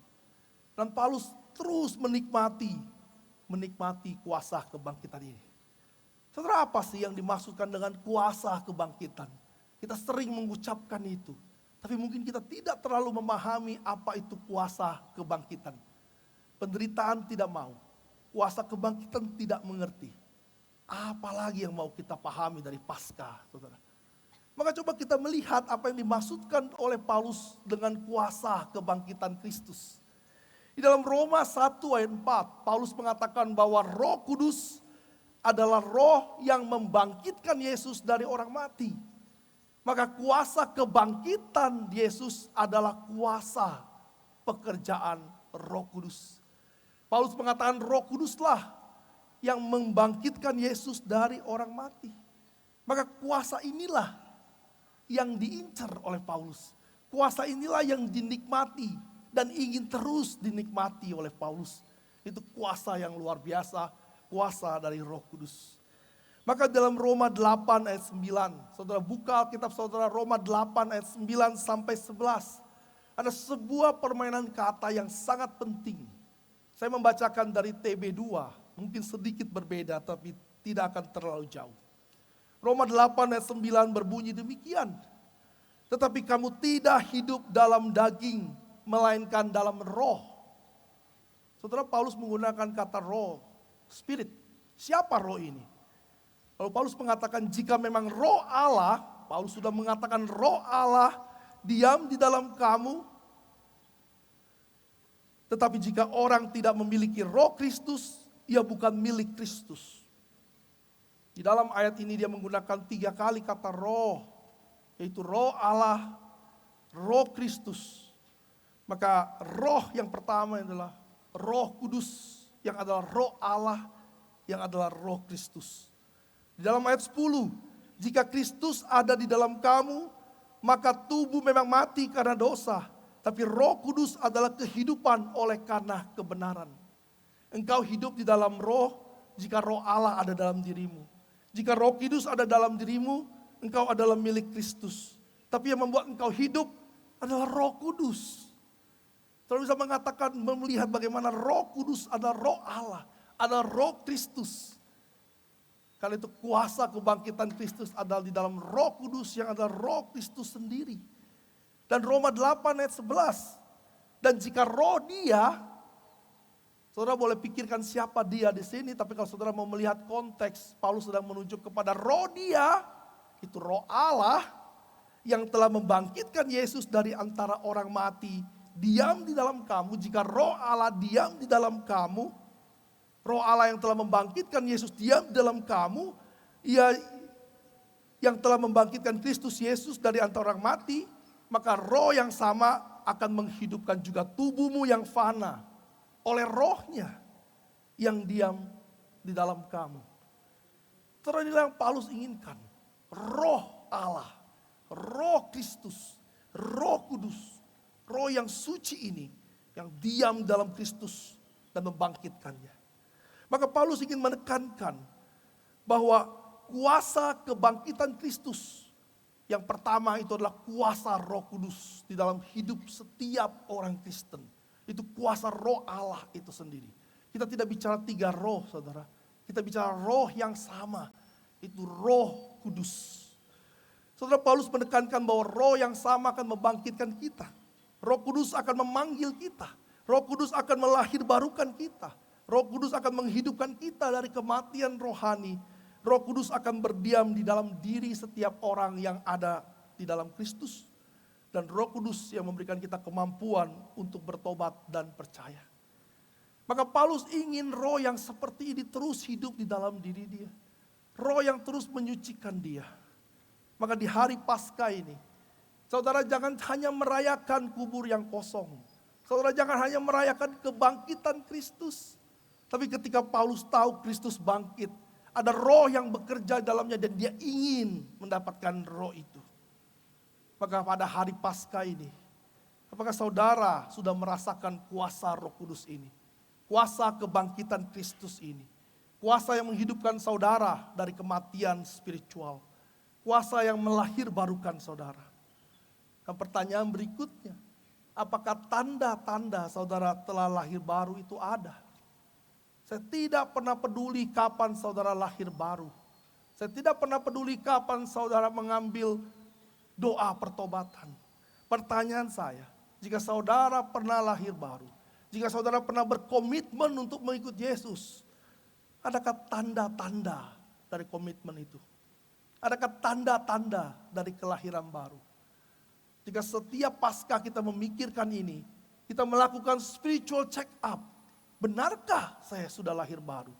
Dan Paulus terus menikmati kuasa kebangkitan ini. Saudara, apa sih yang dimaksudkan dengan kuasa kebangkitan? Kita sering mengucapkan itu. Tapi mungkin kita tidak terlalu memahami apa itu kuasa kebangkitan. Penderitaan tidak mau. Kuasa kebangkitan tidak mengerti. Apalagi yang mau kita pahami dari Paskah, saudara. Maka coba kita melihat apa yang dimaksudkan oleh Paulus dengan kuasa kebangkitan Kristus. Di dalam Roma 1 ayat 4, Paulus mengatakan bahwa Roh Kudus adalah roh yang membangkitkan Yesus dari orang mati. Maka kuasa kebangkitan Yesus adalah kuasa pekerjaan Roh Kudus. Paulus mengatakan Roh Kuduslah yang membangkitkan Yesus dari orang mati. Maka kuasa inilah yang diincar oleh Paulus. Kuasa inilah yang dinikmati dan ingin terus dinikmati oleh Paulus. Itu kuasa yang luar biasa, kuasa dari Roh Kudus. Maka dalam Roma 8 ayat 9, saudara buka Alkitab saudara, Roma 8 ayat 9 sampai 11. Ada sebuah permainan kata yang sangat penting. Saya membacakan dari TB2, mungkin sedikit berbeda tapi tidak akan terlalu jauh. Roma 8 ayat 9 berbunyi demikian. Tetapi kamu tidak hidup dalam daging, melainkan dalam roh. Saudara, Paulus menggunakan kata roh, spirit. Siapa roh ini? Lalu Paulus mengatakan jika memang roh Allah, Paulus sudah mengatakan roh Allah diam di dalam kamu. Tetapi jika orang tidak memiliki roh Kristus, ia bukan milik Kristus. Di dalam ayat ini dia menggunakan 3 kali kata roh, yaitu roh Allah, roh Kristus. Maka roh yang pertama adalah Roh Kudus, yang adalah roh Allah, yang adalah roh Kristus. Di dalam ayat 10, jika Kristus ada di dalam kamu, maka tubuh memang mati karena dosa, tapi Roh Kudus adalah kehidupan oleh karena kebenaran. Engkau hidup di dalam roh jika roh Allah ada dalam dirimu. Jika Roh Kudus ada dalam dirimu, engkau adalah milik Kristus. Tapi yang membuat engkau hidup adalah Roh Kudus. Saudara bisa mengatakan, melihat bagaimana Roh Kudus adalah roh Allah, adalah roh Kristus. Karena itu kuasa kebangkitan Kristus adalah di dalam Roh Kudus yang adalah roh Kristus sendiri. Dan Roma 8 ayat 11. Dan jika roh dia, saudara boleh pikirkan siapa dia di sini, tapi kalau saudara mau melihat konteks, Paulus sedang menunjuk kepada roh dia, itu roh Allah yang telah membangkitkan Yesus dari antara orang mati, diam di dalam kamu. Jika roh Allah diam di dalam kamu, roh Allah yang telah membangkitkan Yesus diam di dalam kamu, ia yang telah membangkitkan Kristus Yesus dari antara orang mati, maka roh yang sama akan menghidupkan juga tubuhmu yang fana oleh rohnya yang diam di dalam kamu. Terus inilah yang Paulus inginkan. Roh Allah, roh Kristus, roh Kudus, roh yang suci ini yang diam dalam Kristus dan membangkitkannya. Maka Paulus ingin menekankan bahwa kuasa kebangkitan Kristus yang pertama itu adalah kuasa Roh Kudus di dalam hidup setiap orang Kristen. Itu kuasa roh Allah itu sendiri. Kita tidak bicara 3 roh, saudara. Kita bicara roh yang sama. Itu Roh Kudus. Saudara, Paulus menekankan bahwa roh yang sama akan membangkitkan kita. Roh Kudus akan memanggil kita. Roh Kudus akan melahirbarukan kita. Roh Kudus akan menghidupkan kita dari kematian rohani. Roh Kudus akan berdiam di dalam diri setiap orang yang ada di dalam Kristus. Dan Roh Kudus yang memberikan kita kemampuan untuk bertobat dan percaya. Maka Paulus ingin roh yang seperti ini terus hidup di dalam diri dia. Roh yang terus menyucikan dia. Maka di hari Paskah ini, saudara jangan hanya merayakan kubur yang kosong. Saudara jangan hanya merayakan kebangkitan Kristus. Tapi ketika Paulus tahu Kristus bangkit, ada roh yang bekerja dalamnya dan dia ingin mendapatkan roh itu. Maka pada hari Paskah ini, apakah saudara sudah merasakan kuasa Roh Kudus ini? Kuasa kebangkitan Kristus ini. Kuasa yang menghidupkan saudara dari kematian spiritual. Kuasa yang melahirbarukan saudara. Dan pertanyaan berikutnya, apakah tanda-tanda saudara telah lahir baru itu ada? Saya tidak pernah peduli kapan saudara lahir baru. Saya tidak pernah peduli kapan saudara mengambil doa pertobatan. Pertanyaan saya, jika saudara pernah lahir baru, jika saudara pernah berkomitmen untuk mengikut Yesus, adakah tanda-tanda dari komitmen itu? Adakah tanda-tanda dari kelahiran baru? Jika setiap Paskah kita memikirkan ini, Kita melakukan spiritual check up. Benarkah saya sudah lahir baru?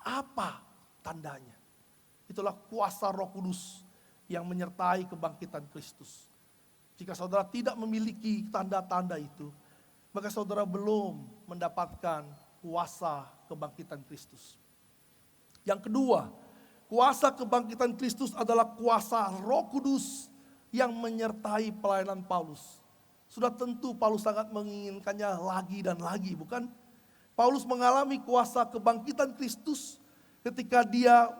Apa tandanya? Itulah kuasa Roh Kudus yang menyertai kebangkitan Kristus. Jika saudara tidak memiliki tanda-tanda itu, maka saudara belum mendapatkan kuasa kebangkitan Kristus. Yang kedua, kuasa kebangkitan Kristus adalah kuasa Roh Kudus yang menyertai pelayanan Paulus. Sudah tentu Paulus sangat menginginkannya lagi dan lagi, bukan? Paulus mengalami kuasa kebangkitan Kristus ketika dia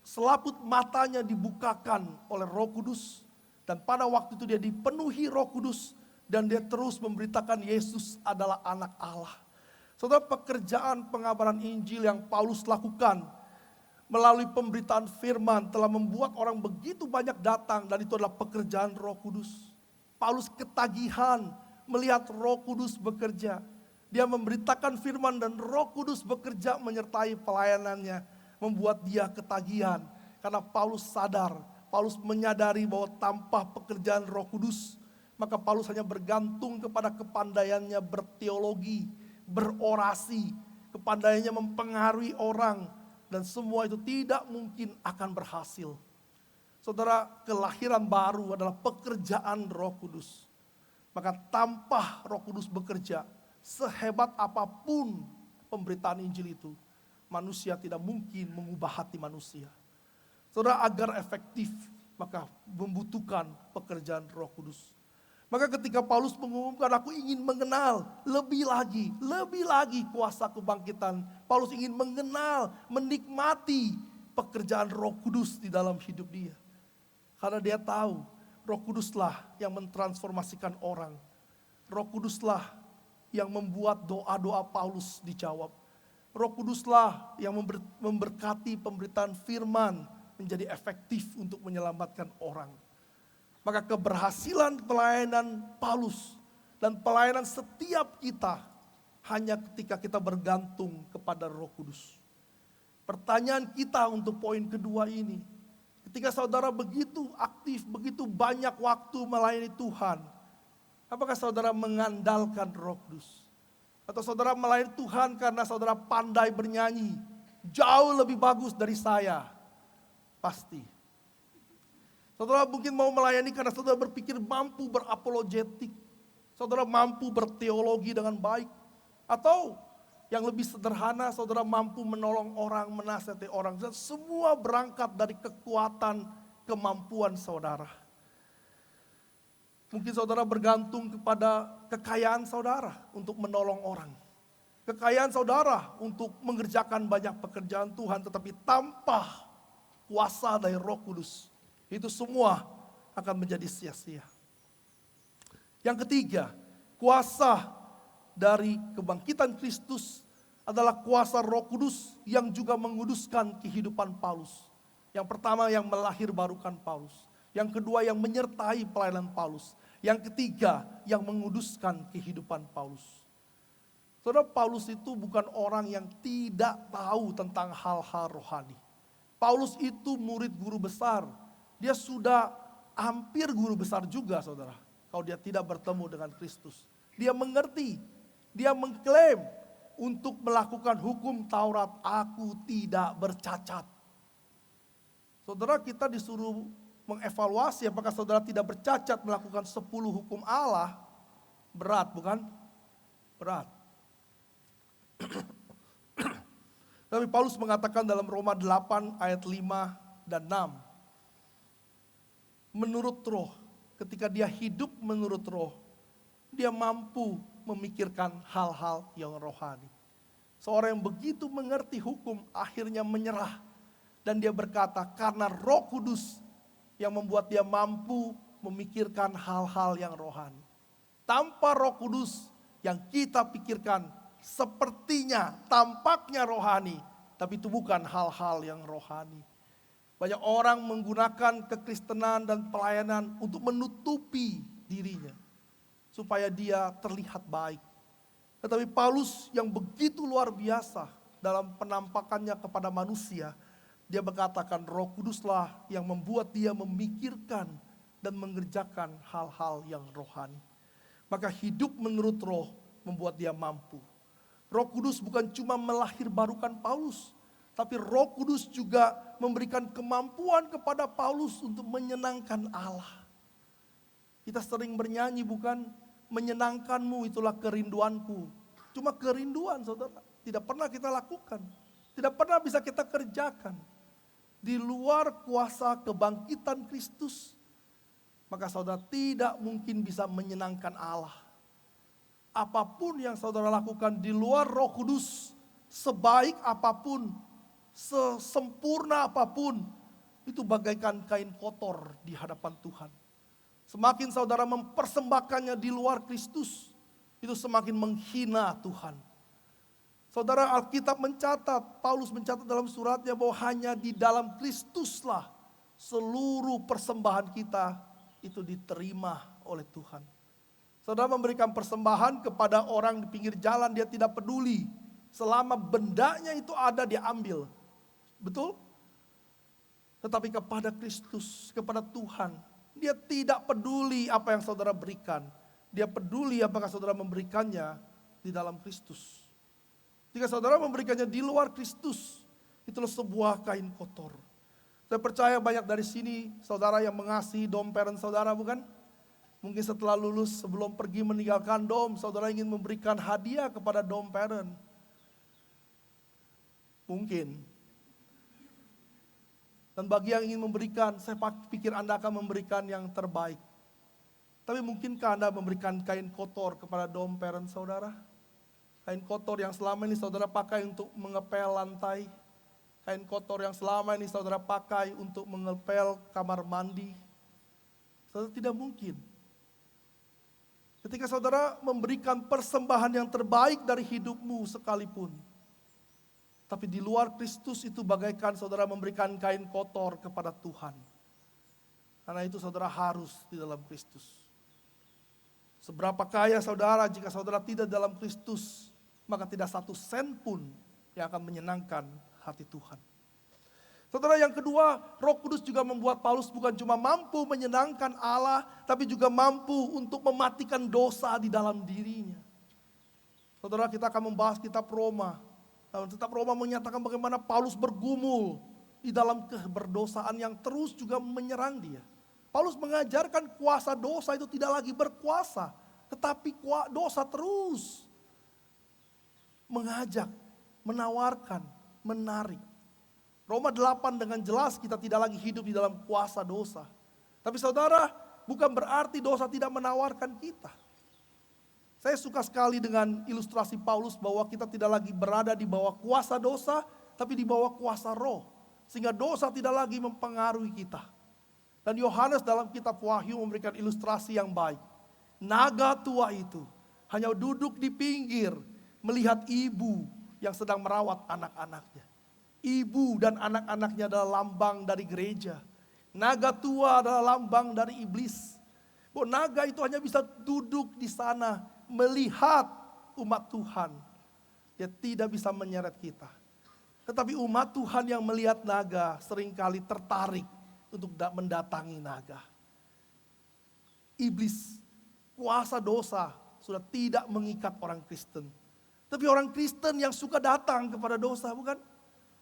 selaput matanya dibukakan oleh Roh Kudus. Dan pada waktu itu dia dipenuhi Roh Kudus dan dia terus memberitakan Yesus adalah anak Allah. Saudara, pekerjaan pengabaran Injil yang Paulus lakukan melalui pemberitaan firman telah membuat orang begitu banyak datang, dan itu adalah pekerjaan Roh Kudus. Paulus ketagihan melihat Roh Kudus bekerja. Dia memberitakan firman dan Roh Kudus bekerja menyertai pelayanannya, membuat dia ketagihan. Karena Paulus sadar, Paulus menyadari bahwa tanpa pekerjaan Roh Kudus, maka Paulus hanya bergantung kepada kepandaiannya berteologi, berorasi, kepandaiannya mempengaruhi orang, dan semua itu tidak mungkin akan berhasil. Saudara, kelahiran baru adalah pekerjaan Roh Kudus. Maka tanpa Roh Kudus bekerja, sehebat apapun pemberitaan Injil itu, manusia tidak mungkin mengubah hati manusia. Saudara, agar efektif, maka membutuhkan pekerjaan Roh Kudus. Maka ketika Paulus mengumumkan, aku ingin mengenal lebih lagi kuasa kebangkitan. Paulus ingin mengenal, menikmati pekerjaan Roh Kudus di dalam hidup dia. Karena dia tahu Roh Kuduslah yang mentransformasikan orang. Roh Kuduslah yang membuat doa-doa Paulus dijawab. Roh Kuduslah yang memberkati pemberitaan firman menjadi efektif untuk menyelamatkan orang. Maka keberhasilan pelayanan Paulus dan pelayanan setiap kita hanya ketika kita bergantung kepada Roh Kudus. Pertanyaan kita untuk poin kedua ini, ketika saudara begitu aktif, begitu banyak waktu melayani Tuhan, apakah saudara mengandalkan Roh Kudus? Atau saudara melayani Tuhan karena saudara pandai bernyanyi, jauh lebih bagus dari saya? Pasti. Saudara mungkin mau melayani karena saudara berpikir mampu berapologetik. Saudara mampu berteologi dengan baik. Atau yang lebih sederhana, saudara mampu menolong orang, menasihati orang. Semua berangkat dari kekuatan kemampuan saudara. Mungkin saudara bergantung kepada kekayaan saudara untuk menolong orang. Kekayaan saudara untuk mengerjakan banyak pekerjaan Tuhan, tetapi tanpa kuasa dari Roh Kudus, itu semua akan menjadi sia-sia. Yang ketiga, kuasa dari kebangkitan Kristus adalah kuasa Roh Kudus yang juga menguduskan kehidupan Paulus. Yang pertama yang melahirbarukan Paulus. Yang kedua yang menyertai pelayanan Paulus. Yang ketiga yang menguduskan kehidupan Paulus. Saudara, Paulus itu bukan orang yang tidak tahu tentang hal-hal rohani. Paulus itu murid guru besar. Dia sudah hampir guru besar juga, saudara. Kalau dia tidak bertemu dengan Kristus. Dia mengerti, dia mengklaim untuk melakukan hukum Taurat, aku tidak bercacat. Saudara, kita disuruh mengevaluasi apakah saudara tidak bercacat melakukan 10 hukum Allah. Berat, bukan? Berat. Tapi Paulus mengatakan dalam Roma 8 ayat 5 dan 6. Menurut roh, ketika dia hidup menurut roh, dia mampu memikirkan hal-hal yang rohani. Seorang yang begitu mengerti hukum akhirnya menyerah. Dan dia berkata, karena Roh Kudus yang membuat dia mampu memikirkan hal-hal yang rohani. Tanpa Roh Kudus yang kita pikirkan sepertinya tampaknya rohani, tapi itu bukan hal-hal yang rohani. Banyak orang menggunakan kekristenan dan pelayanan untuk menutupi dirinya, supaya dia terlihat baik. Tetapi Paulus yang begitu luar biasa dalam penampakannya kepada manusia, dia berkatakan Roh Kuduslah yang membuat dia memikirkan dan mengerjakan hal-hal yang rohani. Maka hidup menurut roh membuat dia mampu. Roh Kudus bukan cuma melahirbarukan Paulus, tapi Roh Kudus juga memberikan kemampuan kepada Paulus untuk menyenangkan Allah. Kita sering bernyanyi, bukan, menyenangkanmu itulah kerinduanku. Cuma kerinduan, saudara, tidak pernah kita lakukan. Tidak pernah bisa kita kerjakan. Di luar kuasa kebangkitan Kristus, maka saudara tidak mungkin bisa menyenangkan Allah. Apapun yang saudara lakukan di luar Roh Kudus, sebaik apapun, sesempurna apapun, itu bagaikan kain kotor di hadapan Tuhan. Semakin saudara mempersembahkannya di luar Kristus, itu semakin menghina Tuhan. Saudara, Alkitab mencatat, Paulus mencatat dalam suratnya bahwa hanya di dalam Kristuslah seluruh persembahan kita itu diterima oleh Tuhan. Saudara memberikan persembahan kepada orang di pinggir jalan, dia tidak peduli. Selama bendanya itu ada, dia ambil. Betul? Tetapi kepada Kristus, kepada Tuhan, dia tidak peduli apa yang saudara berikan. Dia peduli apakah saudara memberikannya di dalam Kristus. Jika saudara memberikannya di luar Kristus, itulah sebuah kain kotor. Saya percaya banyak dari sini saudara yang mengasihi dom parent saudara, bukan? Mungkin setelah lulus, sebelum pergi meninggalkan dom, saudara ingin memberikan hadiah kepada dom parent. Mungkin. Dan bagi yang ingin memberikan, saya pikir Anda akan memberikan yang terbaik. Tapi mungkinkah Anda memberikan kain kotor kepada dom parent saudara? Kain kotor yang selama ini saudara pakai untuk mengepel lantai. Kain kotor yang selama ini saudara pakai untuk mengepel kamar mandi. Saudara, tidak mungkin. Ketika saudara memberikan persembahan yang terbaik dari hidupmu sekalipun, tapi di luar Kristus itu bagaikan saudara memberikan kain kotor kepada Tuhan. Karena itu saudara harus di dalam Kristus. Seberapa kaya saudara, jika saudara tidak dalam Kristus, maka tidak satu sen pun yang akan menyenangkan hati Tuhan. Saudara, yang kedua, Roh Kudus juga membuat Paulus bukan cuma mampu menyenangkan Allah, tapi juga mampu untuk mematikan dosa di dalam dirinya. Saudara, kita akan membahas kitab Roma. Dalam kitab Roma menyatakan bagaimana Paulus bergumul di dalam keberdosaan yang terus juga menyerang dia. Paulus mengajarkan kuasa dosa itu tidak lagi berkuasa, tetapi dosa terus mengajak, menawarkan, menarik. Roma 8 dengan jelas kita tidak lagi hidup di dalam kuasa dosa. Tapi saudara, bukan berarti dosa tidak menawarkan kita. Saya suka sekali dengan ilustrasi Paulus bahwa kita tidak lagi berada di bawah kuasa dosa, tapi di bawah kuasa roh. Sehingga dosa tidak lagi mempengaruhi kita. Dan Yohanes dalam kitab Wahyu memberikan ilustrasi yang baik. Naga tua itu hanya duduk di pinggir melihat ibu yang sedang merawat anak-anaknya. Ibu dan anak-anaknya adalah lambang dari gereja. Naga tua adalah lambang dari iblis. Bahwa naga itu hanya bisa duduk di sana melihat umat Tuhan. Dia tidak bisa menyeret kita. Tetapi umat Tuhan yang melihat naga seringkali tertarik untuk mendatangi naga. Iblis, kuasa dosa sudah tidak mengikat orang Kristen. Tapi orang Kristen yang suka datang kepada dosa, bukan?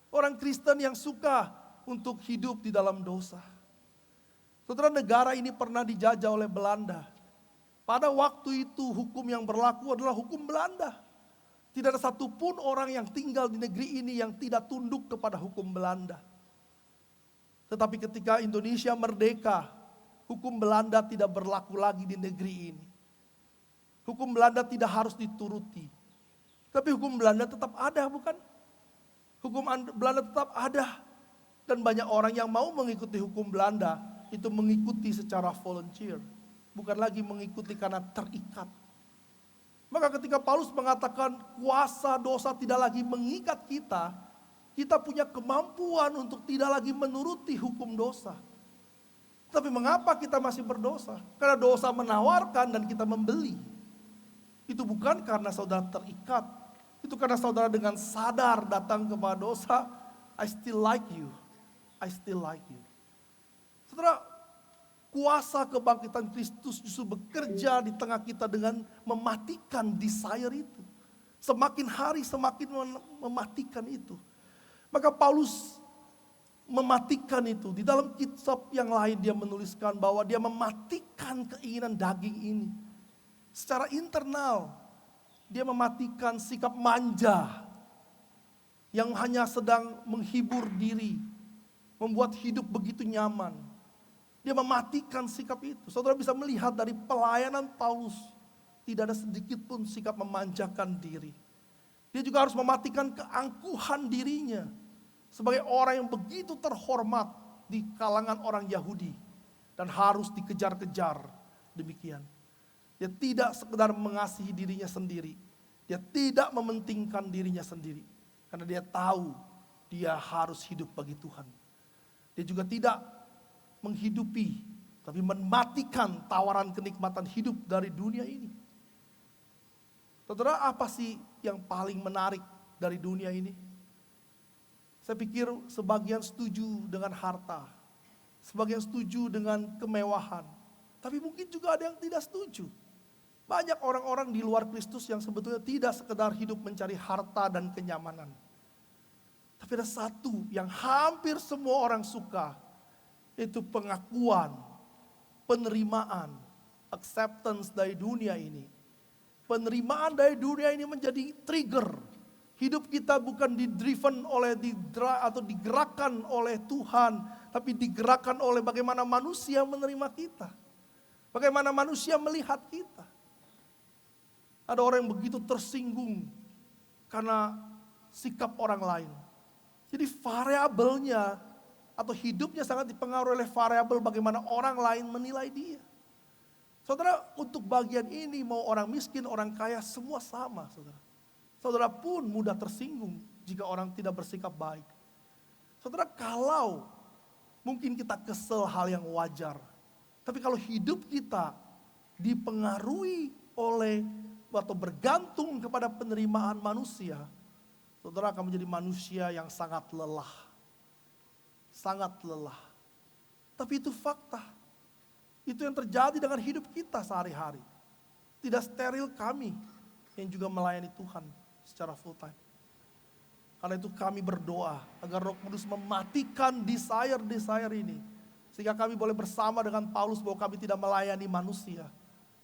Orang Kristen yang suka untuk hidup di dalam dosa. Saudara, negara ini pernah dijajah oleh Belanda. Pada waktu itu hukum yang berlaku adalah hukum Belanda. Tidak ada satupun orang yang tinggal di negeri ini yang tidak tunduk kepada hukum Belanda. Tetapi ketika Indonesia merdeka, hukum Belanda tidak berlaku lagi di negeri ini. Hukum Belanda tidak harus dituruti. Tapi hukum Belanda tetap ada, bukan? Hukum Belanda tetap ada. Dan banyak orang yang mau mengikuti hukum Belanda, itu mengikuti secara volunteer. Bukan lagi mengikuti karena terikat. Maka ketika Paulus mengatakan kuasa dosa tidak lagi mengikat kita, kita punya kemampuan untuk tidak lagi menuruti hukum dosa. Tapi mengapa kita masih berdosa? Karena dosa menawarkan dan kita membeli. Itu bukan karena saudara terikat. Itu karena saudara dengan sadar datang kepada dosa. I still like you. I still like you. Saudara, kuasa kebangkitan Kristus justru bekerja di tengah kita dengan mematikan desire itu. Semakin hari semakin mematikan itu. Maka Paulus mematikan itu. Di dalam kitab yang lain dia menuliskan bahwa dia mematikan keinginan daging ini. Secara internal dia mematikan sikap manja yang hanya sedang menghibur diri, membuat hidup begitu nyaman. Dia mematikan sikap itu. Saudara bisa melihat dari pelayanan Paulus, tidak ada sedikit pun sikap memanjakan diri. Dia juga harus mematikan keangkuhan dirinya sebagai orang yang begitu terhormat di kalangan orang Yahudi dan harus dikejar-kejar demikian. Dia tidak sekedar mengasihi dirinya sendiri. Dia tidak mementingkan dirinya sendiri. Karena dia tahu dia harus hidup bagi Tuhan. Dia juga tidak menghidupi, tapi mematikan tawaran kenikmatan hidup dari dunia ini. Saudara, apa sih yang paling menarik dari dunia ini? Saya pikir sebagian setuju dengan harta, sebagian setuju dengan kemewahan, tapi mungkin juga ada yang tidak setuju. Banyak orang-orang di luar Kristus yang sebetulnya tidak sekedar hidup mencari harta dan kenyamanan. Tapi ada satu yang hampir semua orang suka, itu pengakuan, penerimaan, acceptance dari dunia ini. Penerimaan dari dunia ini menjadi trigger. Hidup kita bukan didriven oleh atau digerakkan oleh Tuhan, tapi digerakkan oleh bagaimana manusia menerima kita. Bagaimana manusia melihat kita. Ada orang yang begitu tersinggung karena sikap orang lain. Jadi variabelnya atau hidupnya sangat dipengaruhi oleh variabel bagaimana orang lain menilai dia. Saudara, untuk bagian ini mau orang miskin, orang kaya, semua sama, saudara. Saudara pun mudah tersinggung jika orang tidak bersikap baik. Saudara, kalau mungkin kita kesel hal yang wajar. Tapi kalau hidup kita dipengaruhi oleh atau bergantung kepada penerimaan manusia, saudara akan menjadi manusia yang sangat lelah. Sangat lelah. Tapi itu fakta. Itu yang terjadi dengan hidup kita sehari-hari. Tidak steril kami yang juga melayani Tuhan secara full time. Karena itu kami berdoa agar Roh Kudus mematikan desire-desire ini. Sehingga kami boleh bersama dengan Paulus bahwa kami tidak melayani manusia.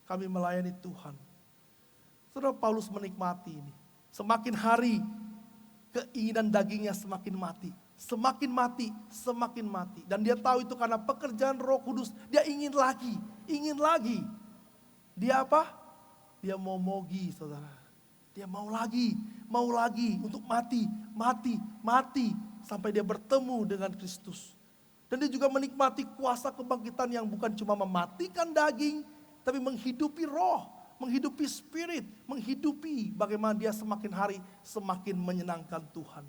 Kami melayani Tuhan. Saudara, Paulus menikmati ini. Semakin hari keinginan dagingnya semakin mati. Semakin mati, semakin mati. Dan dia tahu itu karena pekerjaan Roh Kudus. Dia ingin lagi, ingin lagi. Dia apa? Dia mau mogi, saudara. Dia mau lagi untuk mati. Sampai dia bertemu dengan Kristus. Dan dia juga menikmati kuasa kebangkitan yang bukan cuma mematikan daging, tapi menghidupi roh, menghidupi spirit, menghidupi bagaimana dia semakin hari semakin menyenangkan Tuhan.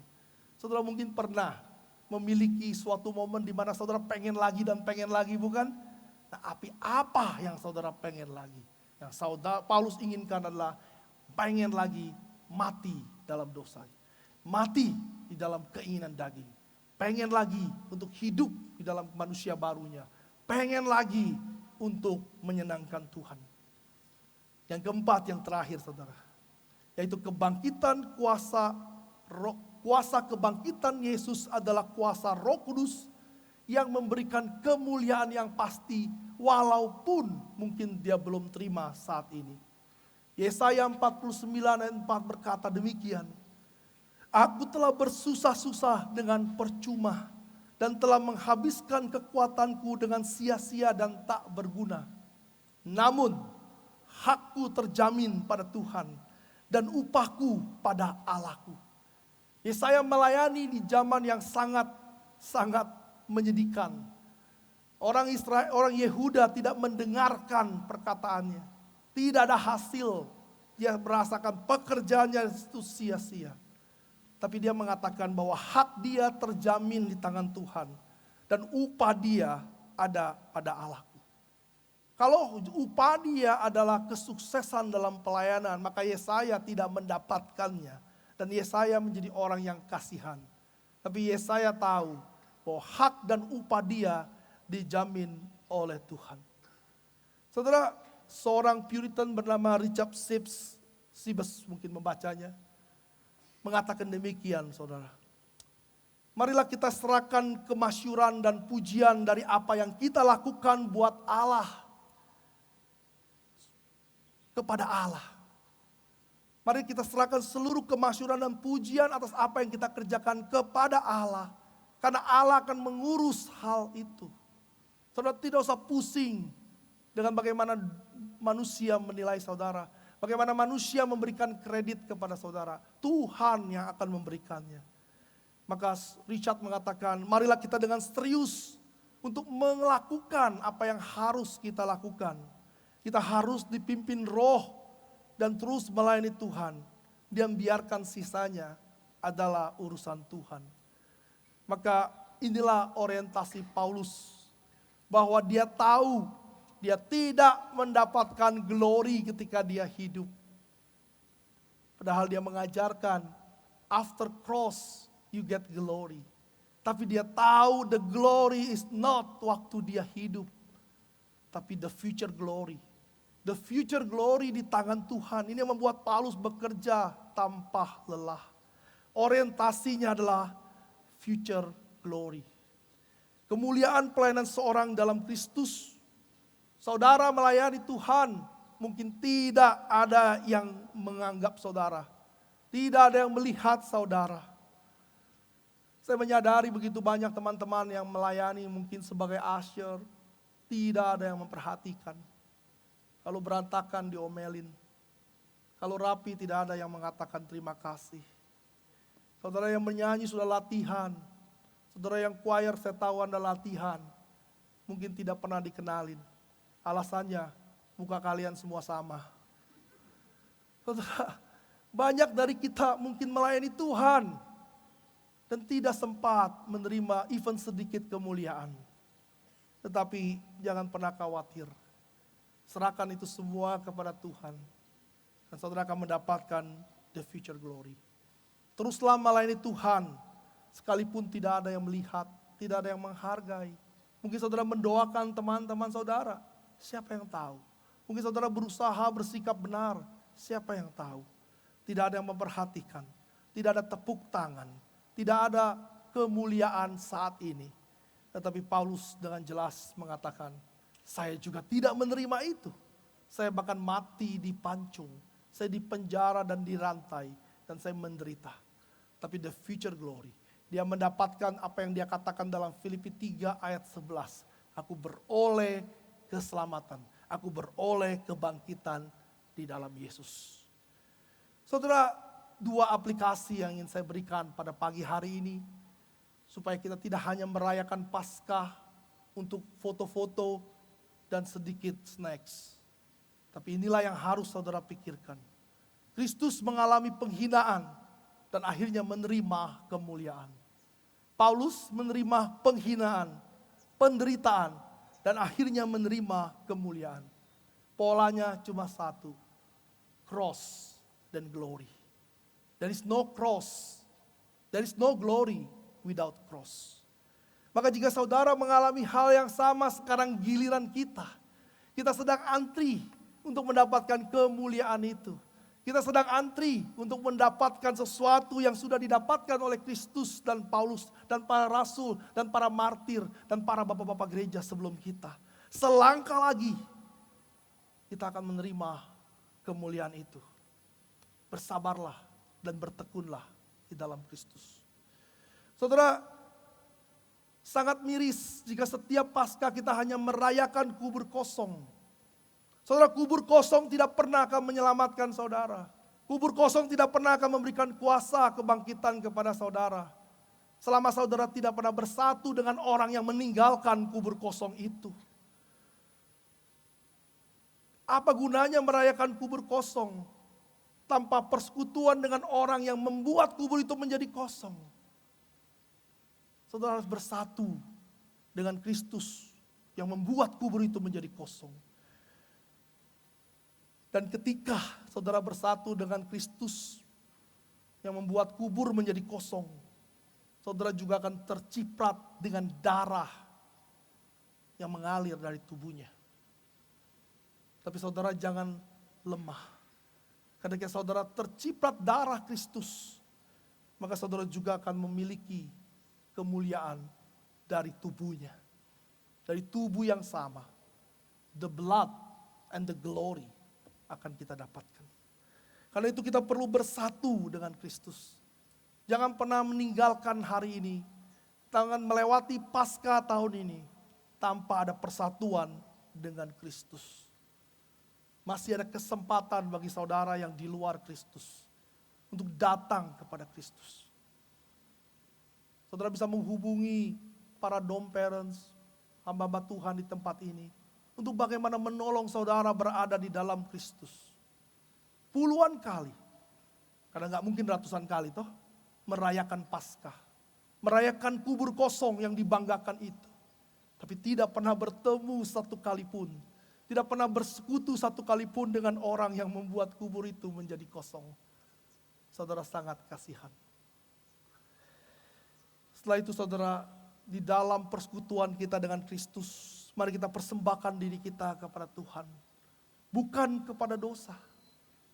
Saudara mungkin pernah memiliki suatu momen di mana saudara pengen lagi dan pengen lagi, bukan? Nah, apa yang saudara pengen lagi? Yang saudara Paulus inginkan adalah pengen lagi mati dalam dosa, mati di dalam keinginan daging, pengen lagi untuk hidup di dalam manusia barunya, pengen lagi untuk menyenangkan Tuhan. Yang keempat, yang terakhir saudara, yaitu kebangkitan kuasa roh. Kuasa kebangkitan Yesus adalah kuasa Roh Kudus yang memberikan kemuliaan yang pasti walaupun mungkin dia belum terima saat ini. Yesaya 49 ayat 4 berkata demikian. Aku telah bersusah-susah dengan percuma dan telah menghabiskan kekuatanku dengan sia-sia dan tak berguna. Namun hakku terjamin pada Tuhan dan upahku pada Allahku. Yesaya melayani di zaman yang sangat menyedihkan. Orang Yehuda tidak mendengarkan perkataannya. Tidak ada hasil. Dia merasakan pekerjaannya itu sia-sia. Tapi dia mengatakan bahwa hak dia terjamin di tangan Tuhan. Dan upah dia ada pada Allahku. Kalau upah dia adalah kesuksesan dalam pelayanan, maka Yesaya tidak mendapatkannya. Dan Yesaya menjadi orang yang kasihan. Tapi Yesaya tahu bahwa hak dan upah dia dijamin oleh Tuhan. Saudara, seorang Puritan bernama Richard Sibbes mungkin membacanya, mengatakan demikian, saudara. Marilah kita serahkan kemasyuran dan pujian dari apa yang kita lakukan buat Allah kepada Allah. Mari kita serahkan seluruh kemasyuran dan pujian atas apa yang kita kerjakan kepada Allah. Karena Allah akan mengurus hal itu. Saudara tidak usah pusing dengan bagaimana manusia menilai saudara. Bagaimana manusia memberikan kredit kepada saudara. Tuhan yang akan memberikannya. Maka Richard mengatakan, marilah kita dengan serius untuk melakukan apa yang harus kita lakukan. Kita harus dipimpin roh dan terus melayani Tuhan. Dan biarkan sisanya adalah urusan Tuhan. Maka inilah orientasi Paulus. Bahwa dia tahu dia tidak mendapatkan glory ketika dia hidup. Padahal dia mengajarkan, after cross you get glory. Tapi dia tahu the glory is not waktu dia hidup. Tapi the future glory. The future glory di tangan Tuhan. Ini yang membuat Paulus bekerja tanpa lelah. Orientasinya adalah future glory. Kemuliaan pelayanan seorang dalam Kristus. Saudara melayani Tuhan, mungkin tidak ada yang menganggap saudara. Tidak ada yang melihat saudara. Saya menyadari begitu banyak teman-teman yang melayani mungkin sebagai usher. Tidak ada yang memperhatikan. Kalau berantakan diomelin. Kalau rapi tidak ada yang mengatakan terima kasih. Saudara yang menyanyi sudah latihan. Saudara yang choir saya tahu Anda latihan. Mungkin tidak pernah dikenalin. Alasannya muka kalian semua sama. Saudara, banyak dari kita mungkin melayani Tuhan. Dan tidak sempat menerima even sedikit kemuliaan. Tetapi jangan pernah khawatir. Serahkan itu semua kepada Tuhan. Dan saudara akan mendapatkan the future glory. Teruslah melayani Tuhan. Sekalipun tidak ada yang melihat. Tidak ada yang menghargai. Mungkin saudara mendoakan teman-teman saudara. Siapa yang tahu? Mungkin saudara berusaha bersikap benar. Siapa yang tahu? Tidak ada yang memperhatikan. Tidak ada tepuk tangan. Tidak ada kemuliaan saat ini. Tetapi Paulus dengan jelas mengatakan, saya juga tidak menerima itu. Saya bahkan mati di pancung. Saya dipenjara dan dirantai. Dan saya menderita. Tapi the future glory. Dia mendapatkan apa yang dia katakan dalam Filipi 3 ayat 11. Aku beroleh keselamatan. Aku beroleh kebangkitan di dalam Yesus. Saudara, dua aplikasi yang ingin saya berikan pada pagi hari ini. Supaya kita tidak hanya merayakan Paskah untuk foto-foto dan sedikit snacks. Tapi inilah yang harus saudara pikirkan. Kristus mengalami penghinaan dan akhirnya menerima kemuliaan. Paulus menerima penghinaan, penderitaan, dan akhirnya menerima kemuliaan. Polanya cuma satu, cross dan glory. There is no cross, there is no glory without cross. Maka jika saudara mengalami hal yang sama sekarang giliran kita. Kita sedang antri untuk mendapatkan kemuliaan itu. Kita sedang antri untuk mendapatkan sesuatu yang sudah didapatkan oleh Kristus dan Paulus dan para rasul dan para martir dan para bapak-bapak gereja sebelum kita. Selangkah lagi kita akan menerima kemuliaan itu. Bersabarlah dan bertekunlah di dalam Kristus. Saudara, sangat miris jika setiap Paskah kita hanya merayakan kubur kosong. Saudara, kubur kosong tidak pernah akan menyelamatkan saudara. Kubur kosong tidak pernah akan memberikan kuasa kebangkitan kepada saudara. Selama saudara tidak pernah bersatu dengan orang yang meninggalkan kubur kosong itu. Apa gunanya merayakan kubur kosong tanpa persekutuan dengan orang yang membuat kubur itu menjadi kosong? Saudara harus bersatu dengan Kristus yang membuat kubur itu menjadi kosong. Dan ketika saudara bersatu dengan Kristus yang membuat kubur menjadi kosong, saudara juga akan terciprat dengan darah yang mengalir dari tubuhnya. Tapi saudara jangan lemah. Ketika saudara terciprat darah Kristus, maka saudara juga akan memiliki kemuliaan dari tubuhnya. Dari tubuh yang sama. The blood and the glory akan kita dapatkan. Karena itu kita perlu bersatu dengan Kristus. Jangan pernah meninggalkan hari ini. Jangan melewati Paskah tahun ini tanpa ada persatuan dengan Kristus. Masih ada kesempatan bagi saudara yang di luar Kristus untuk datang kepada Kristus. Saudara bisa menghubungi para dom parents, hamba-hamba Tuhan di tempat ini, untuk bagaimana menolong saudara berada di dalam Kristus. Puluhan kali, karena gak mungkin ratusan kali toh, merayakan Paskah. Merayakan kubur kosong yang dibanggakan itu. Tapi tidak pernah bertemu satu kali pun. Tidak pernah bersekutu satu kali pun dengan orang yang membuat kubur itu menjadi kosong. Saudara sangat kasihan. Setelah itu saudara, di dalam persekutuan kita dengan Kristus, mari kita persembahkan diri kita kepada Tuhan. Bukan kepada dosa.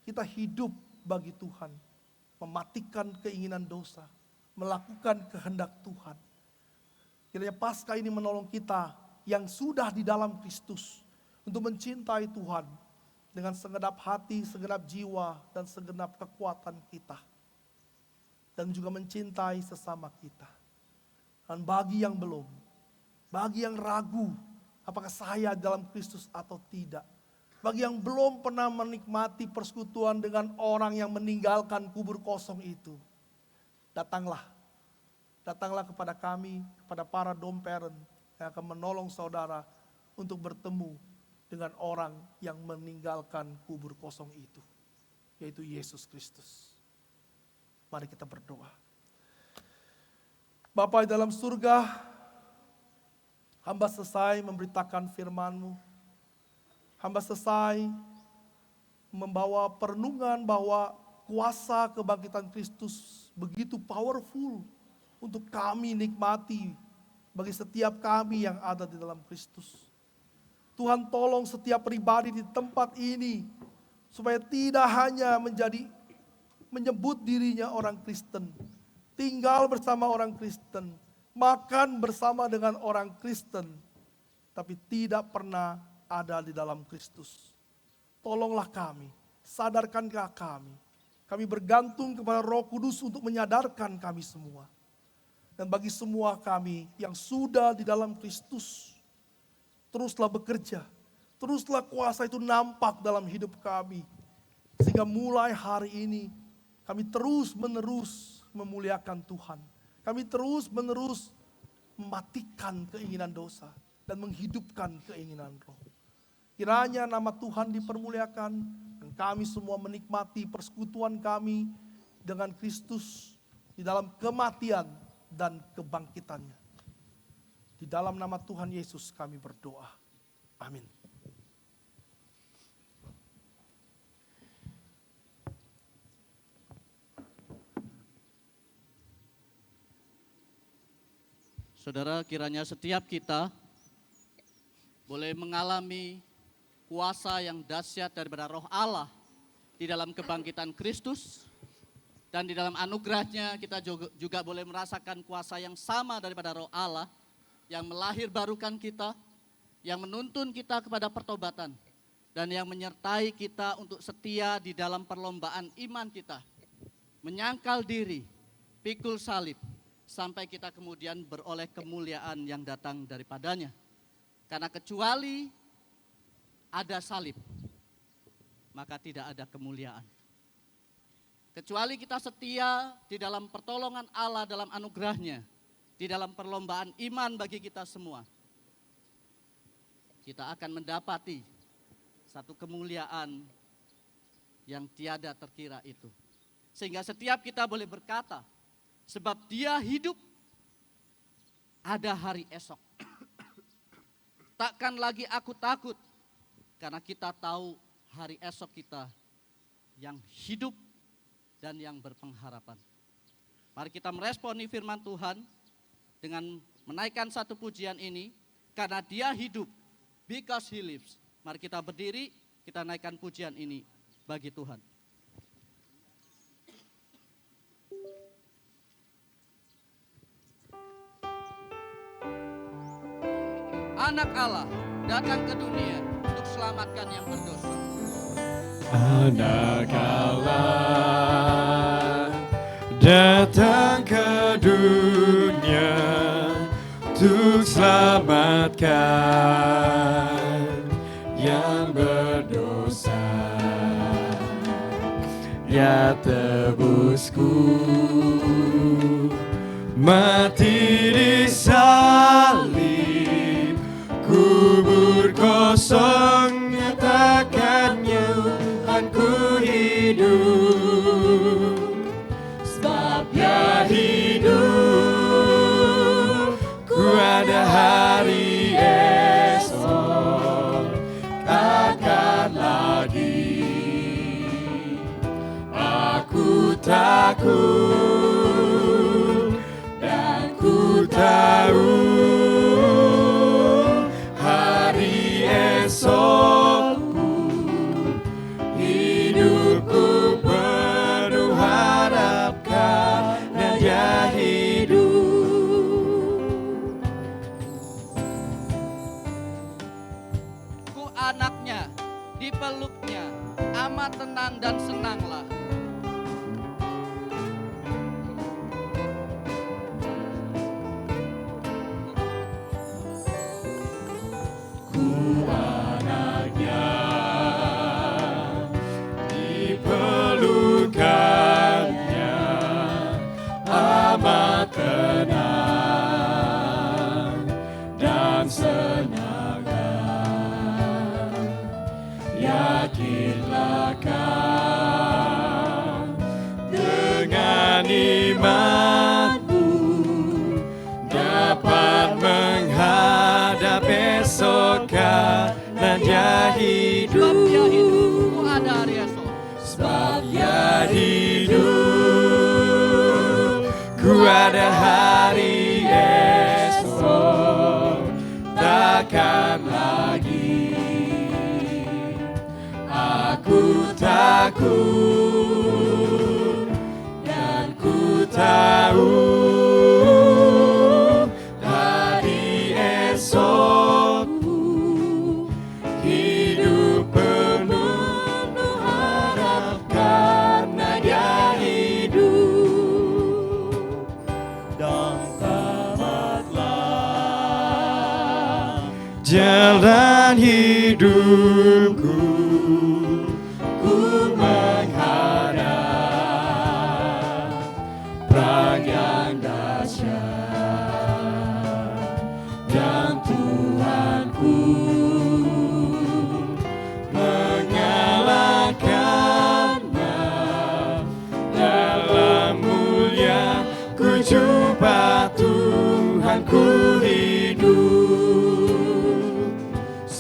Kita hidup bagi Tuhan. Mematikan keinginan dosa. Melakukan kehendak Tuhan. Kiranya Paskah ini menolong kita yang sudah di dalam Kristus. Untuk mencintai Tuhan dengan segenap hati, segenap jiwa, dan segenap kekuatan kita. Dan juga mencintai sesama kita. Dan bagi yang belum, bagi yang ragu, apakah saya dalam Kristus atau tidak. Bagi yang belum pernah menikmati persekutuan dengan orang yang meninggalkan kubur kosong itu. Datanglah. Datanglah kepada kami, kepada para dom parent yang akan menolong saudara untuk bertemu dengan orang yang meninggalkan kubur kosong itu, yaitu Yesus Kristus. Mari kita berdoa. Bapa di dalam surga, hamba selesai memberitakan firman-Mu. Hamba selesai membawa perenungan bahwa kuasa kebangkitan Kristus begitu powerful untuk kami nikmati bagi setiap kami yang ada di dalam Kristus. Tuhan tolong setiap pribadi di tempat ini supaya tidak hanya menyebut dirinya orang Kristen, tinggal bersama orang Kristen, makan bersama dengan orang Kristen, tapi tidak pernah ada di dalam Kristus. Tolonglah kami, sadarkankah kami. Kami bergantung kepada Roh Kudus untuk menyadarkan kami semua. Dan bagi semua kami yang sudah di dalam Kristus, teruslah bekerja, teruslah kuasa itu nampak dalam hidup kami. Sehingga mulai hari ini kami terus menerus memuliakan Tuhan. Kami terus menerus mematikan keinginan dosa dan menghidupkan keinginan roh. Kiranya nama Tuhan dipermuliakan dan kami semua menikmati persekutuan kami dengan Kristus di dalam kematian dan kebangkitannya. Di dalam nama Tuhan Yesus kami berdoa. Amin. Saudara, kiranya setiap kita boleh mengalami kuasa yang dahsyat daripada Roh Allah di dalam kebangkitan Kristus. Dan di dalam anugerahnya kita juga boleh merasakan kuasa yang sama daripada Roh Allah yang melahirbarukan kita, yang menuntun kita kepada pertobatan, dan yang menyertai kita untuk setia di dalam perlombaan iman kita. Menyangkal diri, pikul salib, sampai kita kemudian beroleh kemuliaan yang datang daripadanya. Karena kecuali ada salib, maka tidak ada kemuliaan. Kecuali kita setia di dalam pertolongan Allah dalam anugerahnya, di dalam perlombaan iman bagi kita semua, kita akan mendapati satu kemuliaan yang tiada terkira itu. Sehingga setiap kita boleh berkata, sebab Dia hidup, ada hari esok. Takkan lagi aku takut, karena kita tahu hari esok kita yang hidup dan yang berpengharapan. Mari kita meresponi firman Tuhan dengan menaikkan satu pujian ini, karena dia hidup. Because he lives. Mari kita berdiri, kita naikkan pujian ini bagi Tuhan. Anak Allah datang ke dunia untuk selamatkan yang berdosa. Anak Allah datang ke dunia untuk selamatkan yang berdosa. Ya tebusku mati di salib, kubur kosong nyatakannya Tuhanku hidup. Sebab ya hidup, ku ada hari esok, takkan lagi aku takut, dan ku tahu hari esokku, hidupku penuh harap karena dia hidup. Ku anaknya, dipeluknya, amat tenang dan senanglah. Dipelukannya amat tenang dan senanglah. Yakinlah kau dengan imanmu dapat menghadap esok karena dia hidup. Sebab dia hidup, Ku ada hari esok, takkan lagi aku takut, dan ku tahu hari esokku hidup penuh harap karena dia hidup. Dan tamatlah jalan hidupku, ku menghadap perang yang dahsyat, dan Tuhanku mengalahkannya. Dalam mulia ku jumpa Tuhanku hidup.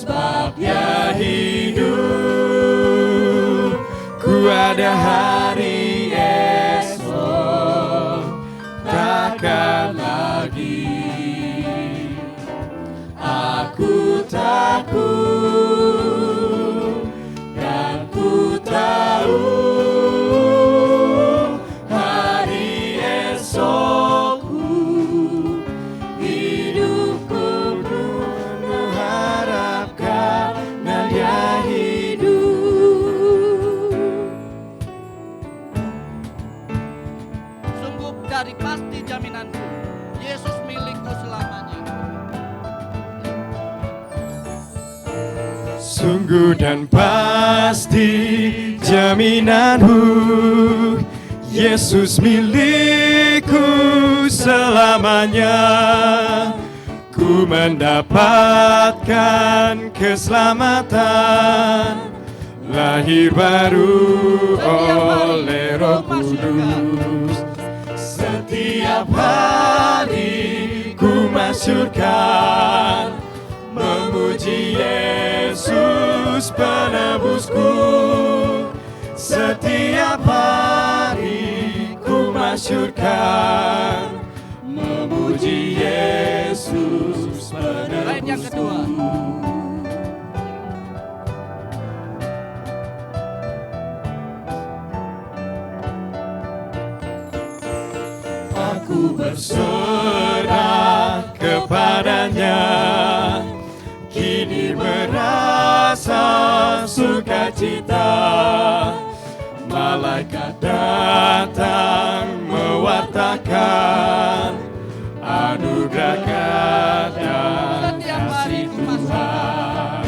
Sebab dia hidup, ku ada hari esok, takkan lagi aku takut, dan ku tahu hari esokku hidupku penuh harap karena dia hidup. sungguh dari pasti jaminanku, Yesus milikku selamanya. Sungguh dan pasti jaminanmu, Yesus milikku selamanya. Ku mendapatkan keselamatan, lahir baru oleh Roh Kudus. Setiap hari ku masyurkan, memuji Yesus penebusku. Setiap hari ku masyurkan, memuji Yesus Bait yang kedua. Aku berserah kepadanya, kini merasa sukacita. Malaikat datang mewartakan anugerah dan kasih Tuhan.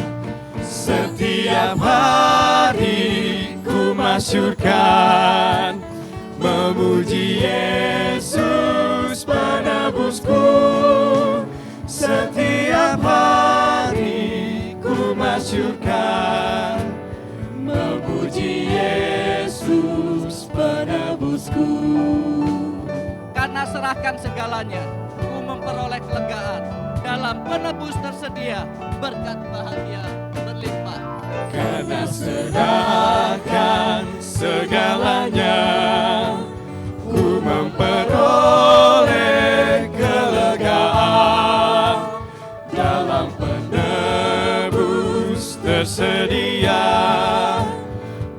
Setiap hari ku masyurkan, memuji Yesus penebusku. Setiap hari ku masyurkan, memuji Yesus penebusku. Karena serahkan segalanya, ku memperoleh kelegaan. Dalam penebus tersedia berkat bahagia berlimpah. Karena serahkan segalanya, ku memperoleh kelegaan. Dalam penebus tersedia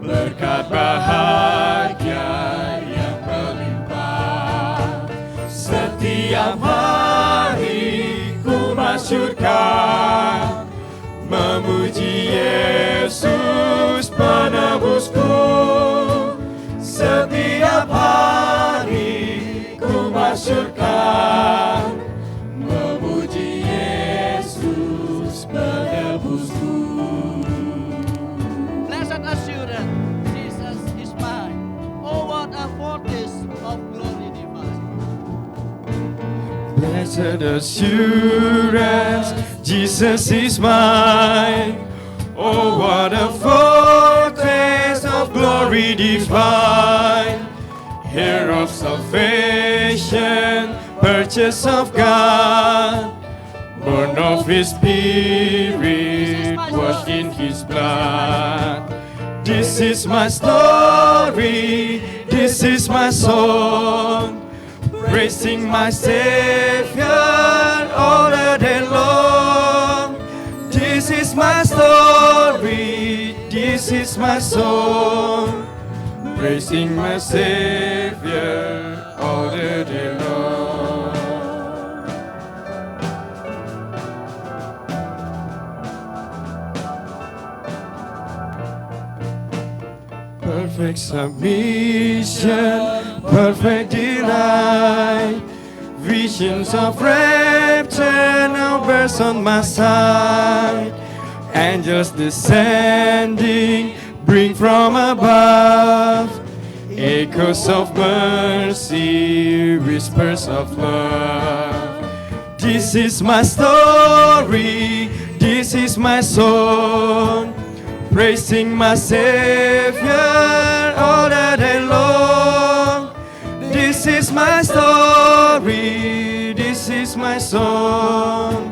berkat bahagia yang berlimpah. Setiap hari ku masyurkan, memuji Yesus penebusku. Setiap hari ku masyurkan, memuji Yesus penebusku. Blessed assurance, Jesus is mine. Oh, what a foretaste of glory divine. Blessed assurance, Jesus is mine. Oh, what a foretaste of glory divine. Heir of salvation, purchase of God, born of His Spirit, washed in His blood. This is my story, this is my song, praising my Savior all the day long. This is my story, this is my song, praising my Savior all the day long. Perfect submission, perfect delight, visions of rapture now burst on my side. Angels descending, bring from above, echoes of mercy, whispers of love. This is my story, this is my song, praising my Savior all the day long. This is my story, this is my song,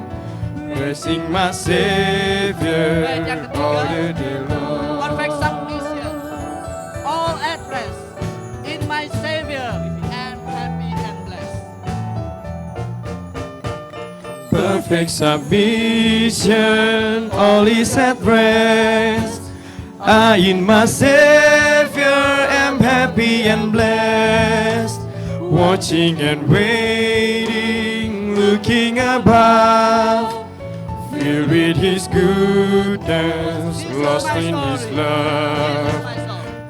praising my Savior all the day long. Perfect submission, all at rest in my Savior, and happy and blessed. Perfect submission, all is at rest. I in my Savior am happy and blessed, watching and waiting, looking above, filled with His goodness, lost in His love.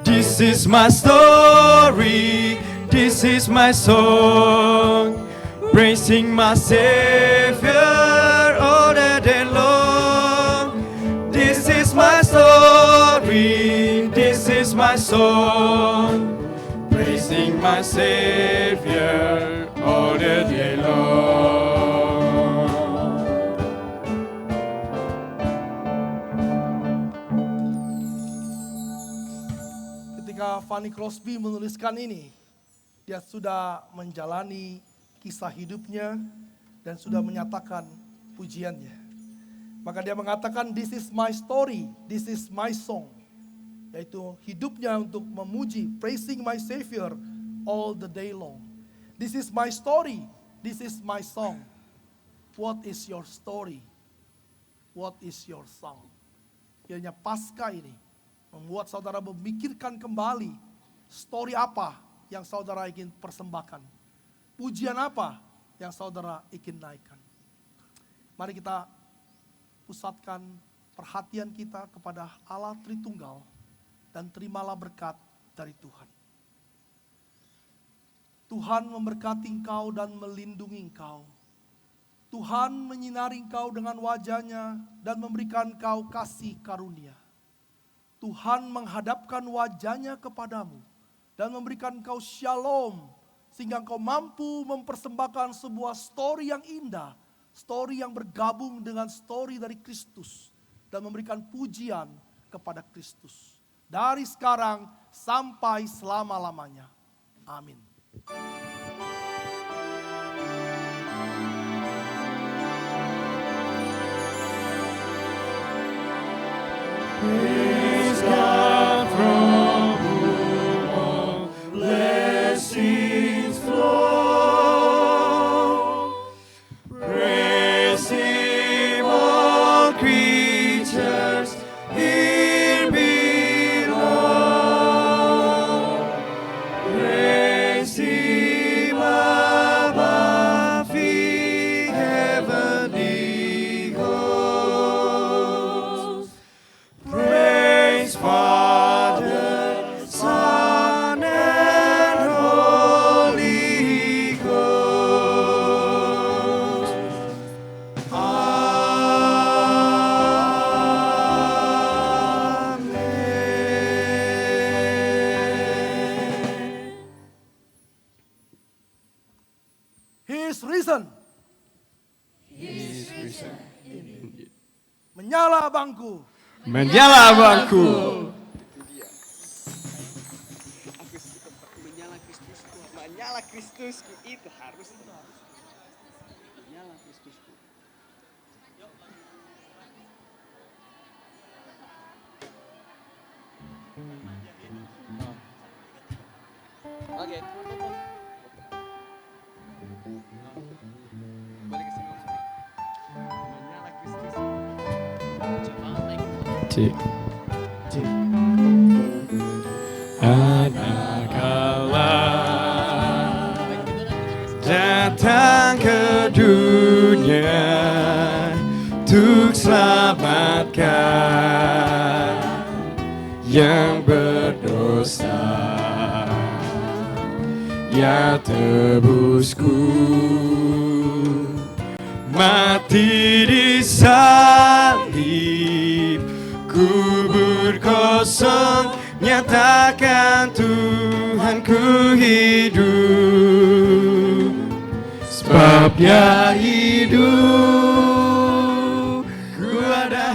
This is my story, this is my song, praising my Savior all the day long. This is my story, this is my song, praising my Savior all the day long. Ketika Fanny Crosby menuliskan ini, dia sudah menjalani kisah hidupnya dan sudah menyatakan pujiannya. Maka dia mengatakan, this is my story, this is my song. Yaitu hidupnya untuk memuji, praising my Savior all the day long. This is my story, this is my song. What is your story? What is your song? Kiranya Paskah ini membuat saudara memikirkan kembali story apa yang saudara ingin persembahkan. Pujian apa yang saudara ingin naikkan. Mari kita pusatkan perhatian kita kepada Allah Tritunggal dan terimalah berkat dari Tuhan. Tuhan memberkati engkau dan melindungi engkau. Tuhan menyinari engkau dengan wajah-Nya dan memberikan engkau kasih karunia. Tuhan menghadapkan wajah-Nya kepadamu dan memberikan engkau shalom, sehingga engkau mampu mempersembahkan sebuah story yang indah, story yang bergabung dengan story dari Kristus, dan memberikan pujian kepada Kristus. Dari sekarang sampai selama-lamanya. Amin. Praise God from whom all blessings flow. Praise Him, all creatures here below. Praise Him above the heavenly hosts. Praise Father, Son, and Holy Ghost. Amen. He is risen. Menyala bangku. Menyala bangku. Menyala Kristusku, menyala Kristusku, itu harus menyala Kristusku. Oke. Balik ke sini. Menyala Kristusku. Coba naik. Cik. Ada kala datang ke dunia untuk selamatkan yang berdosa. Ya tebusku mati di salib, kubur kosong nyatakan Tuhanku hidup. Sebab Dia hidup, ku ada